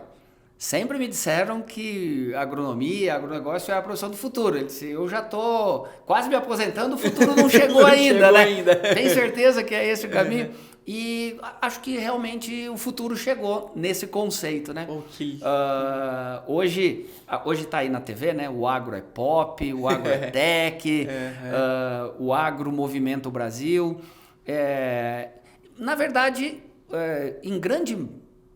sempre me disseram que agronomia, agronegócio é a profissão do futuro. Ele disse, eu já estou quase me aposentando, o futuro não chegou ainda, né? Tem certeza que é esse o caminho? E acho que realmente o futuro chegou nesse conceito, né? Okay. Hoje está aí na TV, né? O agro é pop, o agro é tech, o agro movimenta o Brasil. Na verdade, em grande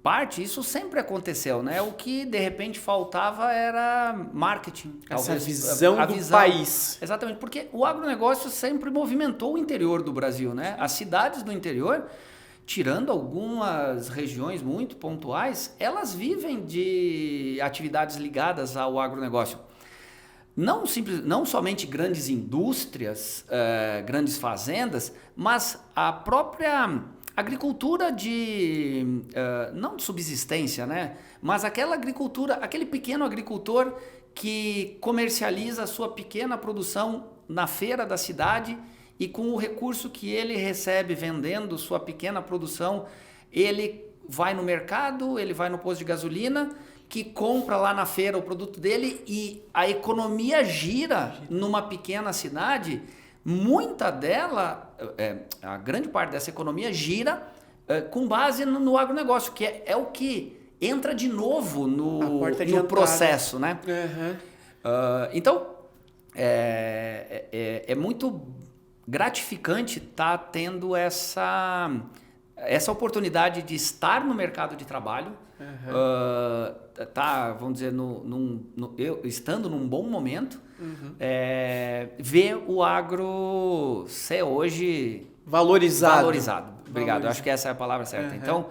parte, isso sempre aconteceu, né? O que de repente faltava era marketing. Essa talvez, visão a do visão. país. Exatamente, porque o agronegócio sempre movimentou o interior do Brasil, né? As cidades do interior, tirando algumas regiões muito pontuais, elas vivem de atividades ligadas ao agronegócio. Não somente grandes indústrias, grandes fazendas, mas a própria agricultura não de subsistência, né? Mas aquela agricultura, aquele pequeno agricultor que comercializa a sua pequena produção na feira da cidade e com o recurso que ele recebe vendendo sua pequena produção, ele vai no mercado, ele vai no posto de gasolina, que compra lá na feira o produto dele e a economia gira numa pequena cidade. Muita dela, a grande parte dessa economia gira com base no agronegócio, que é o que entra de novo no processo, né? Uhum. Então, é muito gratificante estar tendo essa oportunidade de estar no mercado de trabalho, vamos dizer, estando num bom momento, ver o agro ser hoje valorizado. Obrigado, acho que essa é a palavra certa. Então,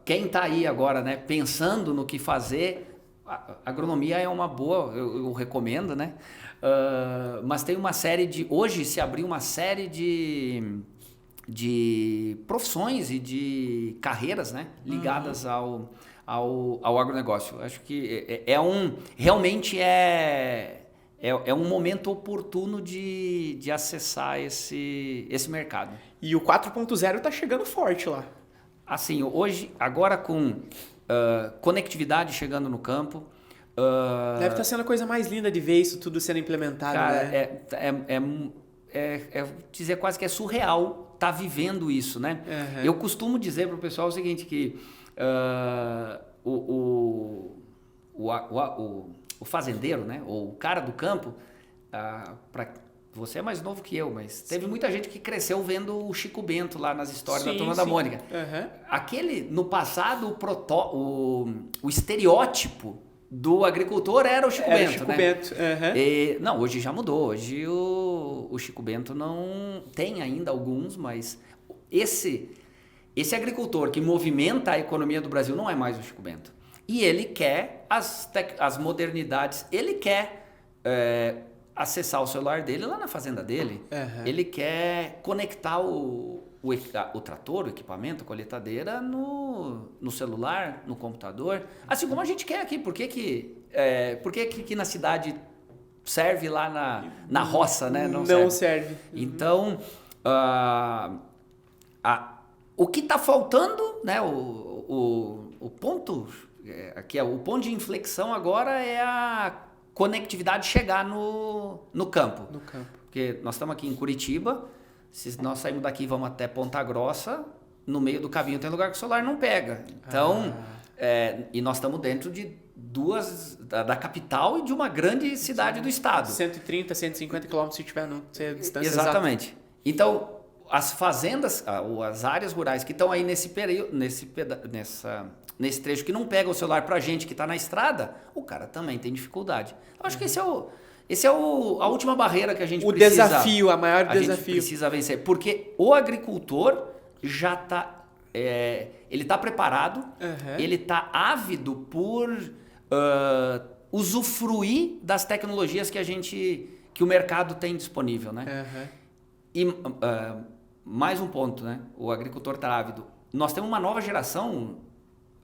quem está aí agora, né, pensando no que fazer, a agronomia é uma boa, eu recomendo, né? Mas tem uma série hoje se abriu uma série de profissões e de carreiras, né, ligadas ao agronegócio. Acho que realmente é um momento oportuno de acessar esse mercado. E o 4.0 está chegando forte lá. Assim, hoje, agora com conectividade chegando no campo... Deve estar sendo a coisa mais linda de ver isso tudo sendo implementado, cara, né? Dizer quase que é surreal estar vivendo isso, né? Eu costumo dizer para o pessoal o seguinte, que o fazendeiro, né? Ou o cara do campo, você é mais novo que eu, mas teve muita gente que cresceu vendo o Chico Bento lá nas histórias da Turma da Mônica. No passado, o estereótipo do agricultor era o Chico Bento, né? Bento. Não, hoje já mudou. Hoje o Chico Bento não tem ainda alguns, mas esse agricultor que movimenta a economia do Brasil não é mais o Chico Bento. E ele quer as modernidades, ele quer acessar o celular dele lá na fazenda dele. Ele quer conectar o trator, o equipamento, a colheitadeira no celular, no computador. Assim como a gente quer aqui. Por que na cidade serve lá na roça, né? Não serve. Então, o que está faltando, né? O ponto... o ponto de inflexão agora é a conectividade chegar no campo. Porque nós estamos aqui em Curitiba, se nós saímos daqui e vamos até Ponta Grossa, no meio do caminho tem lugar que o celular não pega. Então, e nós estamos dentro de da capital e de uma grande cidade do estado. 130, 150 quilômetros se tiver a distância exatamente. Exata. Então, as fazendas, as áreas rurais que estão aí nesse trecho que não pega o celular pra gente que está na estrada, o cara também tem dificuldade. Eu acho que esse é a última barreira que a gente precisa... O maior desafio. A gente precisa vencer. Porque o agricultor já está... ele está preparado, ele está ávido por usufruir das tecnologias que o mercado tem disponível, né? E mais um ponto, né? O agricultor está ávido. Nós temos uma nova geração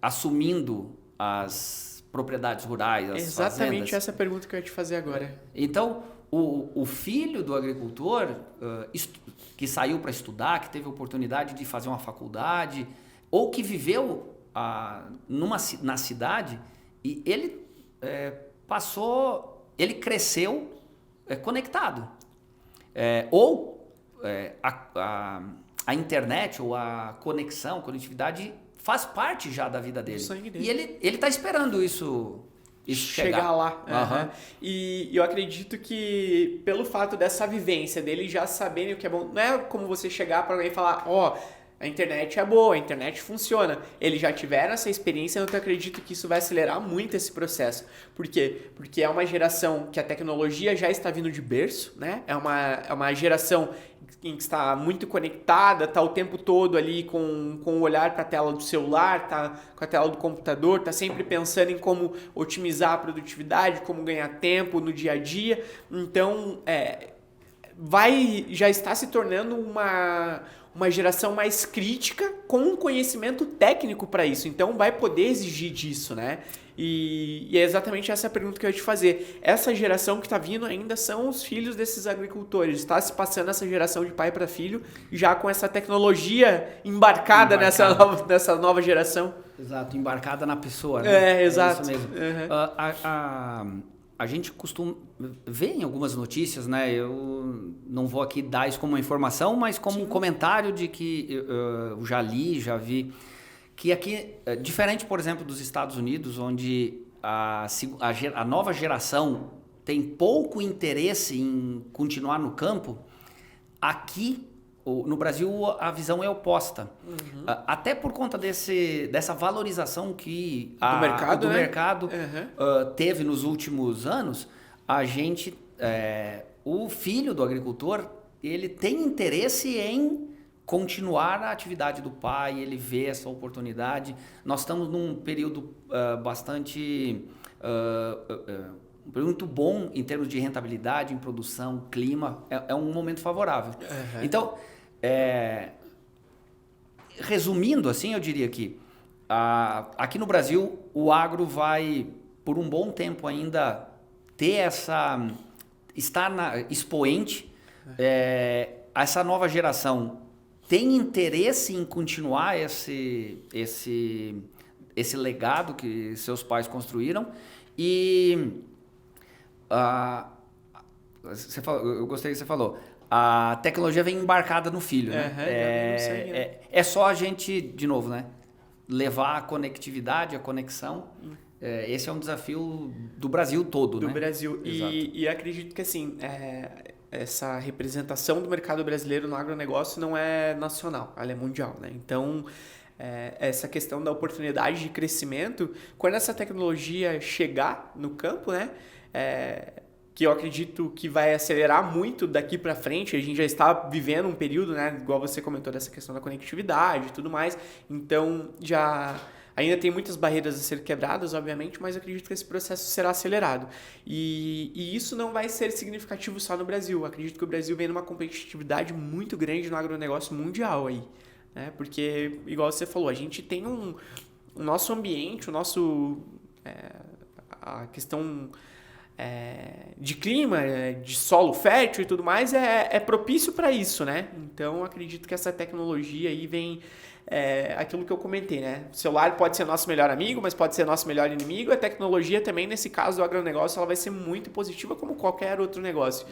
assumindo as propriedades rurais, as Exatamente fazendas. Essa pergunta que eu ia te fazer agora. Então, o filho do agricultor que saiu para estudar, que teve a oportunidade de fazer uma faculdade, ou que viveu na cidade, e ele ele cresceu conectado. A internet ou a conectividade faz parte já da vida dele. E ele está esperando isso chegar lá. E eu acredito que pelo fato dessa vivência dele já saberem o que é bom, não é como você chegar para alguém e falar, a internet é boa, a internet funciona. Eles já tiveram essa experiência, então eu acredito que isso vai acelerar muito esse processo. Por quê? Porque é uma geração que a tecnologia já está vindo de berço, né? É uma geração em que está muito conectada, está o tempo todo ali com o olhar para a tela do celular, está com a tela do computador, está sempre pensando em como otimizar a produtividade, como ganhar tempo no dia a dia. Então, já está se tornando uma geração mais crítica com um conhecimento técnico para isso. Então, vai poder exigir disso, né? E é exatamente essa a pergunta que eu ia te fazer. Essa geração que está vindo ainda são os filhos desses agricultores. Está se passando essa geração de pai para filho já com essa tecnologia embarcada. Nessa nova geração. Exato, embarcada na pessoa, né? Exato. É isso mesmo. Uhum. A gente costuma ver em algumas notícias, né? Eu não vou aqui dar isso como uma informação, mas como um comentário de que eu já li, já vi, que aqui, diferente, por exemplo, dos Estados Unidos, onde a nova geração tem pouco interesse em continuar no campo, aqui no Brasil a visão é oposta. Uhum. Até por conta dessa valorização que do mercado teve nos últimos anos, a gente, o filho do agricultor, ele tem interesse em continuar a atividade do pai, ele vê essa oportunidade. Nós estamos num período muito bom em termos de rentabilidade, em produção, clima, é um momento favorável. Uhum. Então, resumindo assim, eu diria que aqui no Brasil o agro vai, por um bom tempo ainda, ter estar expoente. Essa nova geração tem interesse em continuar esse legado que seus pais construíram e eu gostei que você falou, a tecnologia vem embarcada no filho, né? É só a gente, de novo, né? Levar a conectividade, a conexão. Esse é um desafio do Brasil todo, né? Do Brasil. E acredito que assim, essa representação do mercado brasileiro no agronegócio não é nacional, ela é mundial, né? Então, essa questão da oportunidade de crescimento, quando essa tecnologia chegar no campo, né? Que eu acredito que vai acelerar muito daqui para frente. A gente já está vivendo um período, né, igual você comentou, dessa questão da conectividade e tudo mais. Então, ainda tem muitas barreiras a ser quebradas, obviamente, mas eu acredito que esse processo será acelerado. E isso não vai ser significativo só no Brasil. Eu acredito que o Brasil vem numa competitividade muito grande no agronegócio mundial aí, né? Porque, igual você falou, a gente tem o nosso ambiente, a questão de clima, de solo fértil e tudo mais, é propício para isso, né? Então, acredito que essa tecnologia aí vem... aquilo que eu comentei, né? O celular pode ser nosso melhor amigo, mas pode ser nosso melhor inimigo. A tecnologia também, nesse caso do agronegócio, ela vai ser muito positiva como qualquer outro negócio.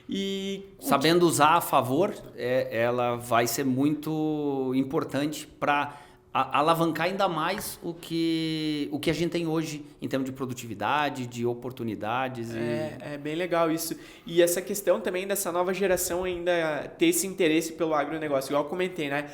E sabendo usar a favor, ela vai ser muito importante para alavancar ainda mais o que a gente tem hoje em termos de produtividade, de oportunidades. É bem legal isso. E essa questão também dessa nova geração ainda ter esse interesse pelo agronegócio, igual eu comentei, né?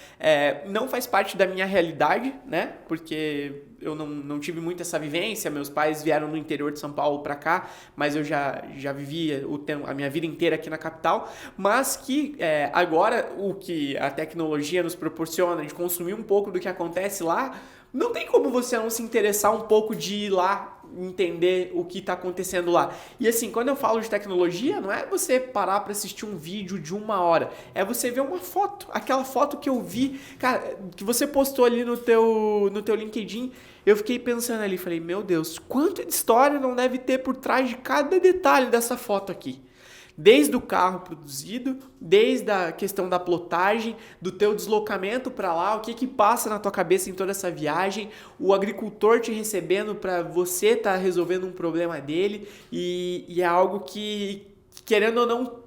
Não faz parte da minha realidade, né? Porque eu não tive muito essa vivência, meus pais vieram no interior de São Paulo para cá, mas eu já vivia a minha vida inteira aqui na capital, mas que agora o que a tecnologia nos proporciona de consumir um pouco do que acontece lá, não tem como você não se interessar um pouco de ir lá entender o que está acontecendo lá. E assim, quando eu falo de tecnologia, não é você parar para assistir um vídeo de 1 hora, é você ver uma foto, aquela foto que eu vi, cara, que você postou ali no teu LinkedIn. Eu fiquei pensando ali, falei, meu Deus, quanto de história não deve ter por trás de cada detalhe dessa foto aqui. Desde o carro produzido, desde a questão da plotagem, do teu deslocamento para lá, o que passa na tua cabeça em toda essa viagem, o agricultor te recebendo para você estar resolvendo um problema dele, e é algo que, querendo ou não,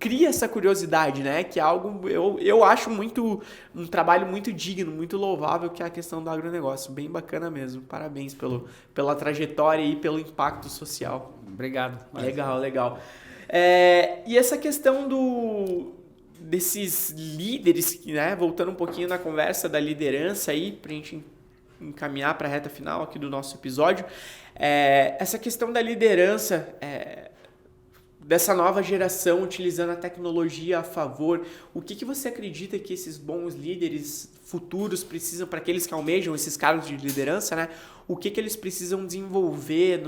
cria essa curiosidade, né? Que é algo, eu acho um trabalho muito digno, muito louvável, que é a questão do agronegócio. Bem bacana mesmo. Parabéns pela trajetória e pelo impacto social. Obrigado. Legal. E essa questão desses líderes, né? Voltando um pouquinho na conversa da liderança aí, pra gente encaminhar para a reta final aqui do nosso episódio, essa questão da liderança, dessa nova geração utilizando a tecnologia a favor, o que você acredita que esses bons líderes futuros precisam, para aqueles que almejam esses cargos de liderança, né? O que eles precisam desenvolver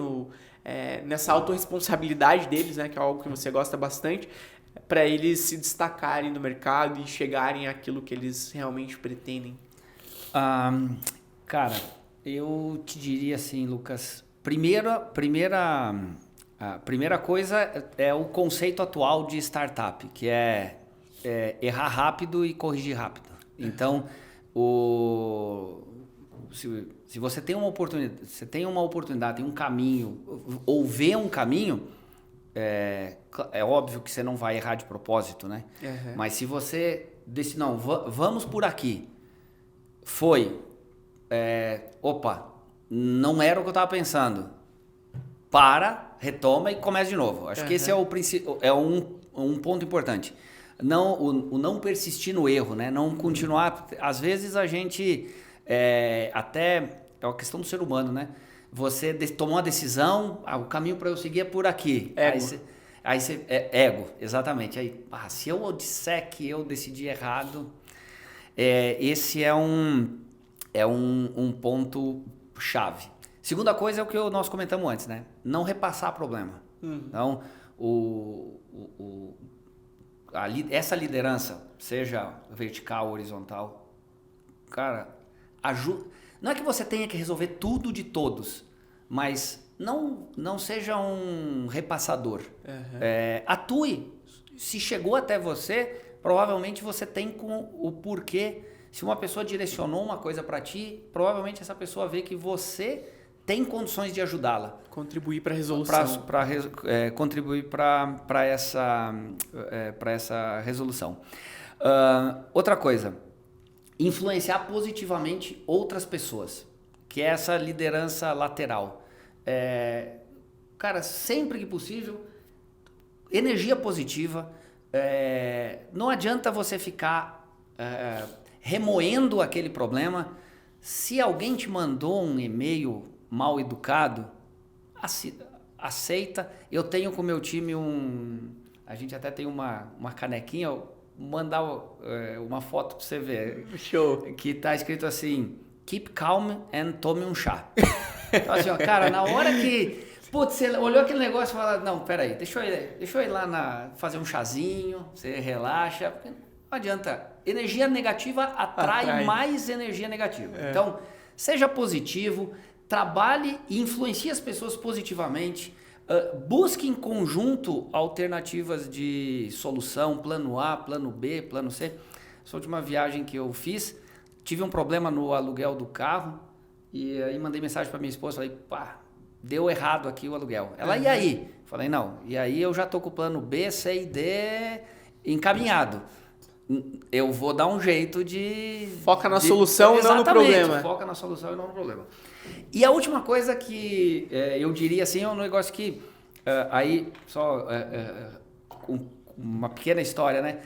nessa autorresponsabilidade deles, né? Que é algo que você gosta bastante, para eles se destacarem no mercado e chegarem àquilo que eles realmente pretendem? Cara, eu te diria assim, Lucas, a primeira coisa é o conceito atual de startup, que é errar rápido e corrigir rápido. Então, se você tem uma oportunidade, tem um caminho, ou vê um caminho, é óbvio que você não vai errar de propósito, né? Uhum. Mas se você decide, não, vamos por aqui, opa, não era o que eu estava pensando, retoma e começa de novo. Acho que esse é um ponto importante. O não persistir no erro, né? Não continuar. Às vezes a gente até é uma questão do ser humano, né? Você tomou uma decisão, o caminho para eu seguir é por aqui. Ego. Aí você ego, exatamente. Aí, se eu disser que eu decidi errado, esse é um ponto chave. Segunda coisa é o que nós comentamos antes, né? Não repassar problema. Então, essa liderança, seja vertical ou horizontal, cara, ajuda. Não é que você tenha que resolver tudo de todos, mas não seja um repassador. Uhum. Atue. Se chegou até você, provavelmente você tem o porquê. Se uma pessoa direcionou uma coisa para ti, provavelmente essa pessoa vê que você tem condições de ajudá-la. Contribuir para a resolução. Contribuir para essa resolução. Outra coisa, influenciar positivamente outras pessoas, que é essa liderança lateral. Cara, sempre que possível, energia positiva. Não adianta você ficar remoendo aquele problema. Se alguém te mandou um e-mail mal educado, aceita. Eu tenho com o meu time a gente até tem uma canequinha, vou mandar uma foto para você ver. Show. Que tá escrito assim: keep calm and tome um chá. Então assim, cara, na hora que você olhou aquele negócio e falou, não, peraí, deixa eu ir lá fazer um chazinho, você relaxa. Não adianta. Energia negativa atrai mais energia negativa. Então, seja positivo, trabalhe e influencie as pessoas positivamente. Busque em conjunto alternativas de solução, plano A, plano B, plano C. Essa última viagem que eu fiz, tive um problema no aluguel do carro e aí mandei mensagem para minha esposa, falei, deu errado aqui o aluguel. Ela, e aí? Falei, não, e aí eu já tô com o plano B, C e D encaminhado. Eu vou dar um jeito de... Foca na solução e não no problema. Foca na solução e não no problema. E a última coisa que eu diria assim, é um negócio que... aí, só uma pequena história, né?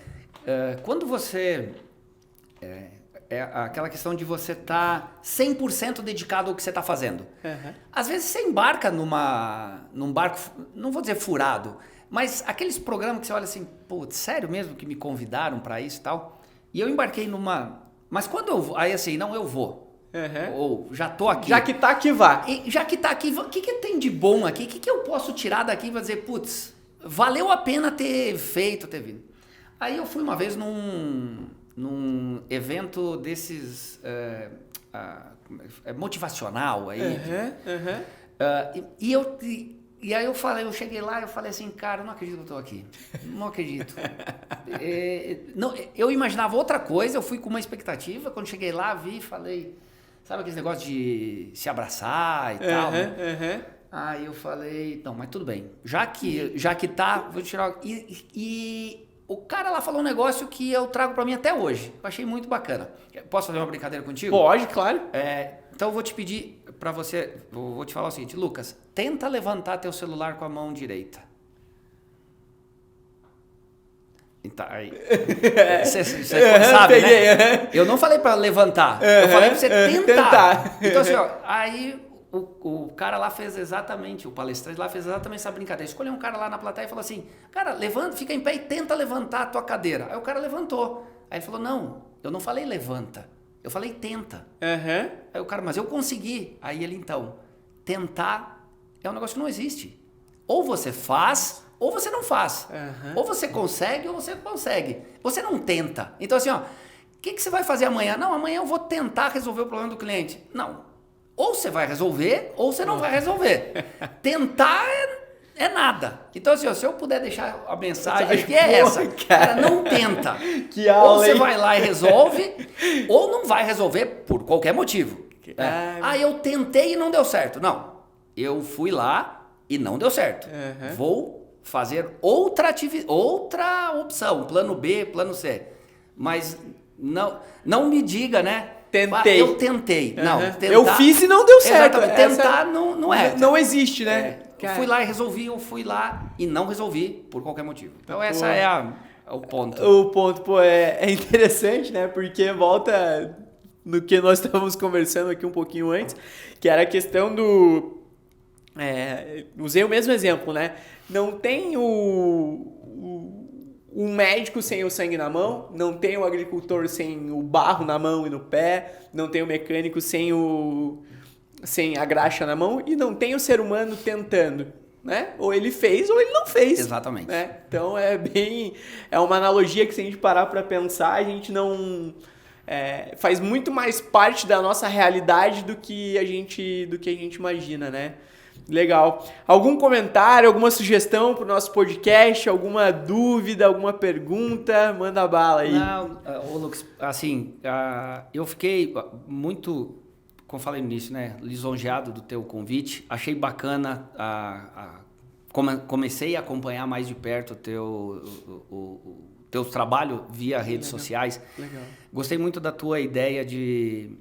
Quando você... aquela questão de você estar 100% dedicado ao que você está fazendo. Uhum. Às vezes você embarca num barco, não vou dizer furado, mas aqueles programas que você olha assim, putz, sério mesmo que me convidaram para isso e tal? E eu embarquei mas quando eu vou, aí assim, não, eu vou. Uhum. Ou já tô aqui. Já que tá aqui, vá. Já que tá aqui, o que tem de bom aqui? O que eu posso tirar daqui para dizer, putz, valeu a pena ter vindo. Aí eu fui uma vez num evento desses motivacional aí. E aí eu cheguei lá e eu falei assim, cara, eu não acredito que eu tô aqui. Não acredito. Eu imaginava outra coisa, eu fui com uma expectativa, quando cheguei lá, vi e falei, sabe aquele negócio de se abraçar e tal? Aí eu falei, não, mas tudo bem. Já que tá, vou tirar... E o cara lá falou um negócio que eu trago pra mim até hoje. Eu achei muito bacana. Posso fazer uma brincadeira contigo? Pode, claro. Então eu vou te pedir pra você, vou te falar o seguinte, Lucas, tenta levantar teu celular com a mão direita. Então, você sabe, peguei, né? Eu não falei para levantar, eu falei para você tentar. Então assim, ó, aí o cara lá fez exatamente, o palestrante lá fez exatamente essa brincadeira. Escolheu um cara lá na plateia e falou assim, cara, levanta, fica em pé e tenta levantar a tua cadeira. Aí o cara levantou. Aí ele falou, não, eu não falei levanta, eu falei tenta. Aí o cara, mas eu consegui. Aí ele, então, tentar é um negócio que não existe. Ou você faz, ou você não faz. Ou você consegue, ou você consegue. Você não tenta. Então assim, ó, o que você vai fazer amanhã? Não, amanhã eu vou tentar resolver o problema do cliente. Não. Ou você vai resolver, ou você não vai resolver. Tentar é nada. Então assim, ó, se eu puder deixar a mensagem que é essa. Cara, não tenta. Que aula, ou você hein? vai lá e resolve, ou não vai resolver por qualquer motivo. Eu tentei e não deu certo. Não. Eu fui lá e não deu certo. Vou fazer outra opção, plano B, plano C. Mas não me diga, né? Tentei. Eu tentei. Não, tentar, eu fiz e não deu certo. Exatamente. Tentar não é. Não existe, né? Eu fui lá e resolvi, eu fui lá e não resolvi por qualquer motivo. Então essa é o ponto. O ponto, pô, é interessante, né? Porque volta no que nós estávamos conversando aqui um pouquinho antes, que era a questão do... usei o mesmo exemplo, né? Não tem o médico sem o sangue na mão, não tem o agricultor sem o barro na mão e no pé, não tem o mecânico sem a graxa na mão e não tem o ser humano tentando, né? Ou ele fez ou ele não fez. Exatamente. Né? Então é uma analogia que se a gente parar para pensar, a gente não... faz muito mais parte da nossa realidade do que a gente imagina, né? Legal. Algum comentário, alguma sugestão para o nosso podcast? Alguma dúvida, alguma pergunta? Manda bala aí. Não, Lucas, assim, eu fiquei muito, como falei no início, né, lisonjeado do teu convite. Achei bacana, comecei a acompanhar mais de perto o teu trabalho via redes sociais. Legal. Gostei muito da tua ideia de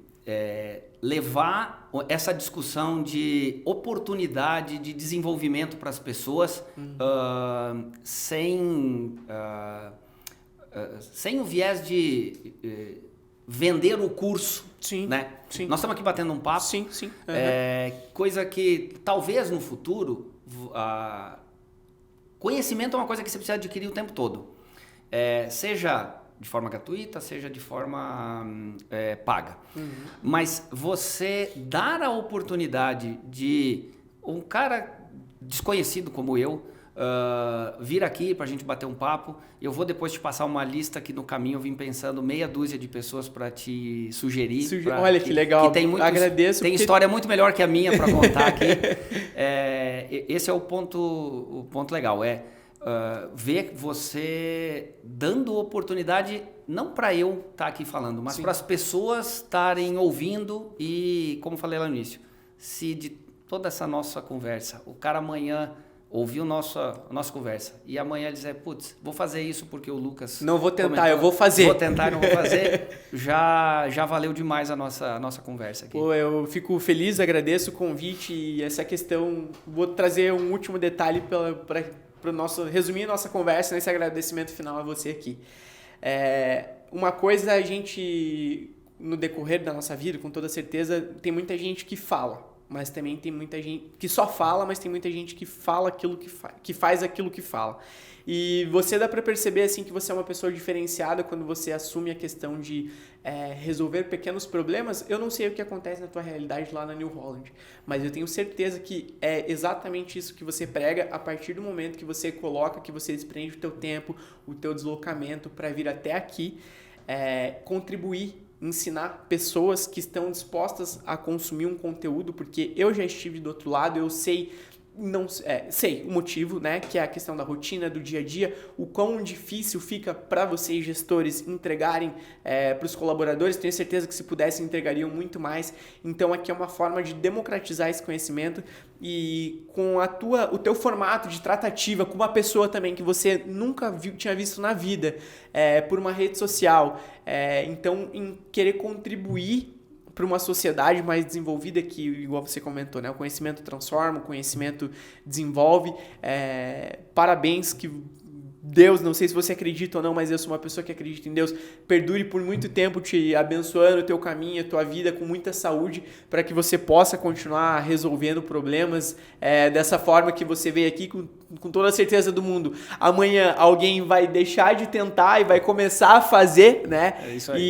levar essa discussão de oportunidade de desenvolvimento para as pessoas sem o viés de vender o curso. Sim, né? Sim. Nós estamos aqui batendo um papo. Sim, sim. Coisa que talvez no futuro conhecimento é uma coisa que você precisa adquirir o tempo todo. Seja de forma gratuita, seja de forma paga. Mas você dar a oportunidade de um cara desconhecido como eu vir aqui para a gente bater um papo, eu vou depois te passar uma lista que no caminho eu vim pensando meia dúzia de pessoas para te sugerir. Olha que legal, que tem agradeço. Tem história muito melhor que a minha para contar aqui. Esse é o ponto legal, ver você dando oportunidade, não para eu estar aqui falando, mas para as pessoas estarem ouvindo e, como falei lá no início, se de toda essa nossa conversa, o cara amanhã ouviu a nossa conversa e amanhã ele dizer, putz, vou fazer isso porque o Lucas... Não vou tentar, comentou, eu vou fazer. Vou tentar e não vou fazer. Já valeu demais a nossa conversa aqui. Pô, eu fico feliz, agradeço o convite e essa questão... Vou trazer um último detalhe para resumir a nossa conversa nesse agradecimento final a você aqui. Uma coisa a gente, no decorrer da nossa vida, com toda certeza, tem muita gente que fala, mas também tem muita gente que só fala, mas tem muita gente que fala aquilo que faz aquilo que fala. E você dá para perceber assim que você é uma pessoa diferenciada quando você assume a questão de resolver pequenos problemas. Eu não sei o que acontece na tua realidade lá na New Holland, mas eu tenho certeza que é exatamente isso que você prega a partir do momento que você coloca, que você desprende o teu tempo, o teu deslocamento para vir até aqui, contribuir, ensinar pessoas que estão dispostas a consumir um conteúdo, porque eu já estive do outro lado, eu sei o motivo, né, que é a questão da rotina, do dia a dia, o quão difícil fica para vocês, gestores, entregarem para os colaboradores. Tenho certeza que se pudessem, entregariam muito mais. Então aqui é uma forma de democratizar esse conhecimento e com o teu formato de tratativa com uma pessoa também que você nunca tinha visto na vida, por uma rede social. Então, em querer contribuir para uma sociedade mais desenvolvida que, igual você comentou, né? O conhecimento transforma, o conhecimento desenvolve. Parabéns Deus, não sei se você acredita ou não, mas eu sou uma pessoa que acredita em Deus, perdure por muito tempo te abençoando o teu caminho, a tua vida com muita saúde, para que você possa continuar resolvendo problemas dessa forma que você veio aqui com toda a certeza do mundo. Amanhã alguém vai deixar de tentar e vai começar a fazer, né? É isso aí.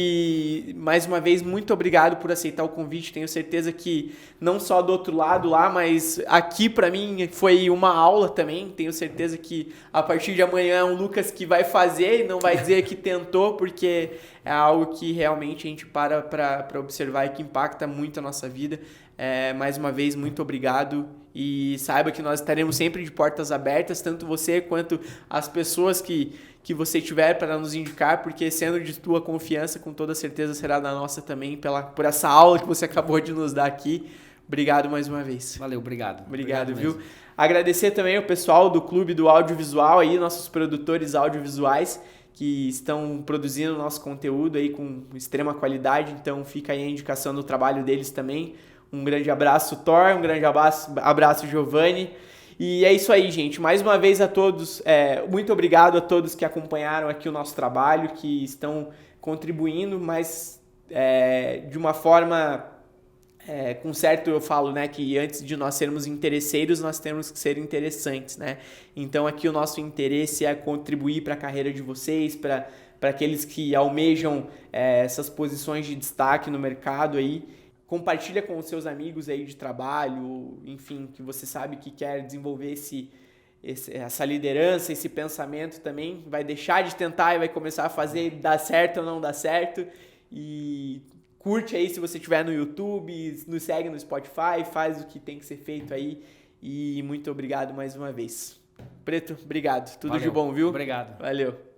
E mais uma vez, muito obrigado por aceitar o convite. Tenho certeza que não só do outro lado lá, mas aqui para mim foi uma aula também. Tenho certeza que a partir de amanhã é um Lucas que vai fazer e não vai dizer que tentou, porque é algo que realmente a gente para observar e que impacta muito a nossa vida. Mais uma vez, muito obrigado e saiba que nós estaremos sempre de portas abertas, tanto você quanto as pessoas que você tiver para nos indicar, porque sendo de tua confiança, com toda certeza será da nossa também, por essa aula que você acabou de nos dar aqui. Obrigado mais uma vez. Valeu, obrigado. Obrigado, viu? Mesmo. Agradecer também ao pessoal do Clube do Audiovisual aí, nossos produtores audiovisuais que estão produzindo nosso conteúdo aí com extrema qualidade, então fica aí a indicação do trabalho deles também. Um grande abraço, Thor, um grande abraço, Giovanni. E é isso aí, gente. Mais uma vez a todos, muito obrigado a todos que acompanharam aqui o nosso trabalho, que estão contribuindo, mas de uma forma... com certo eu falo, né, que antes de nós sermos interesseiros, nós temos que ser interessantes, né? Então aqui o nosso interesse é contribuir para a carreira de vocês, para aqueles que almejam essas posições de destaque no mercado aí. Compartilha com os seus amigos aí de trabalho, enfim, que você sabe que quer desenvolver essa liderança, esse pensamento também. Vai deixar de tentar e vai começar a fazer, dá certo ou não dá certo. E curte aí se você estiver no YouTube, nos segue no Spotify, faz o que tem que ser feito aí. E muito obrigado mais uma vez. Preto, obrigado. Tudo Valeu. de bom, viu? Obrigado. Valeu.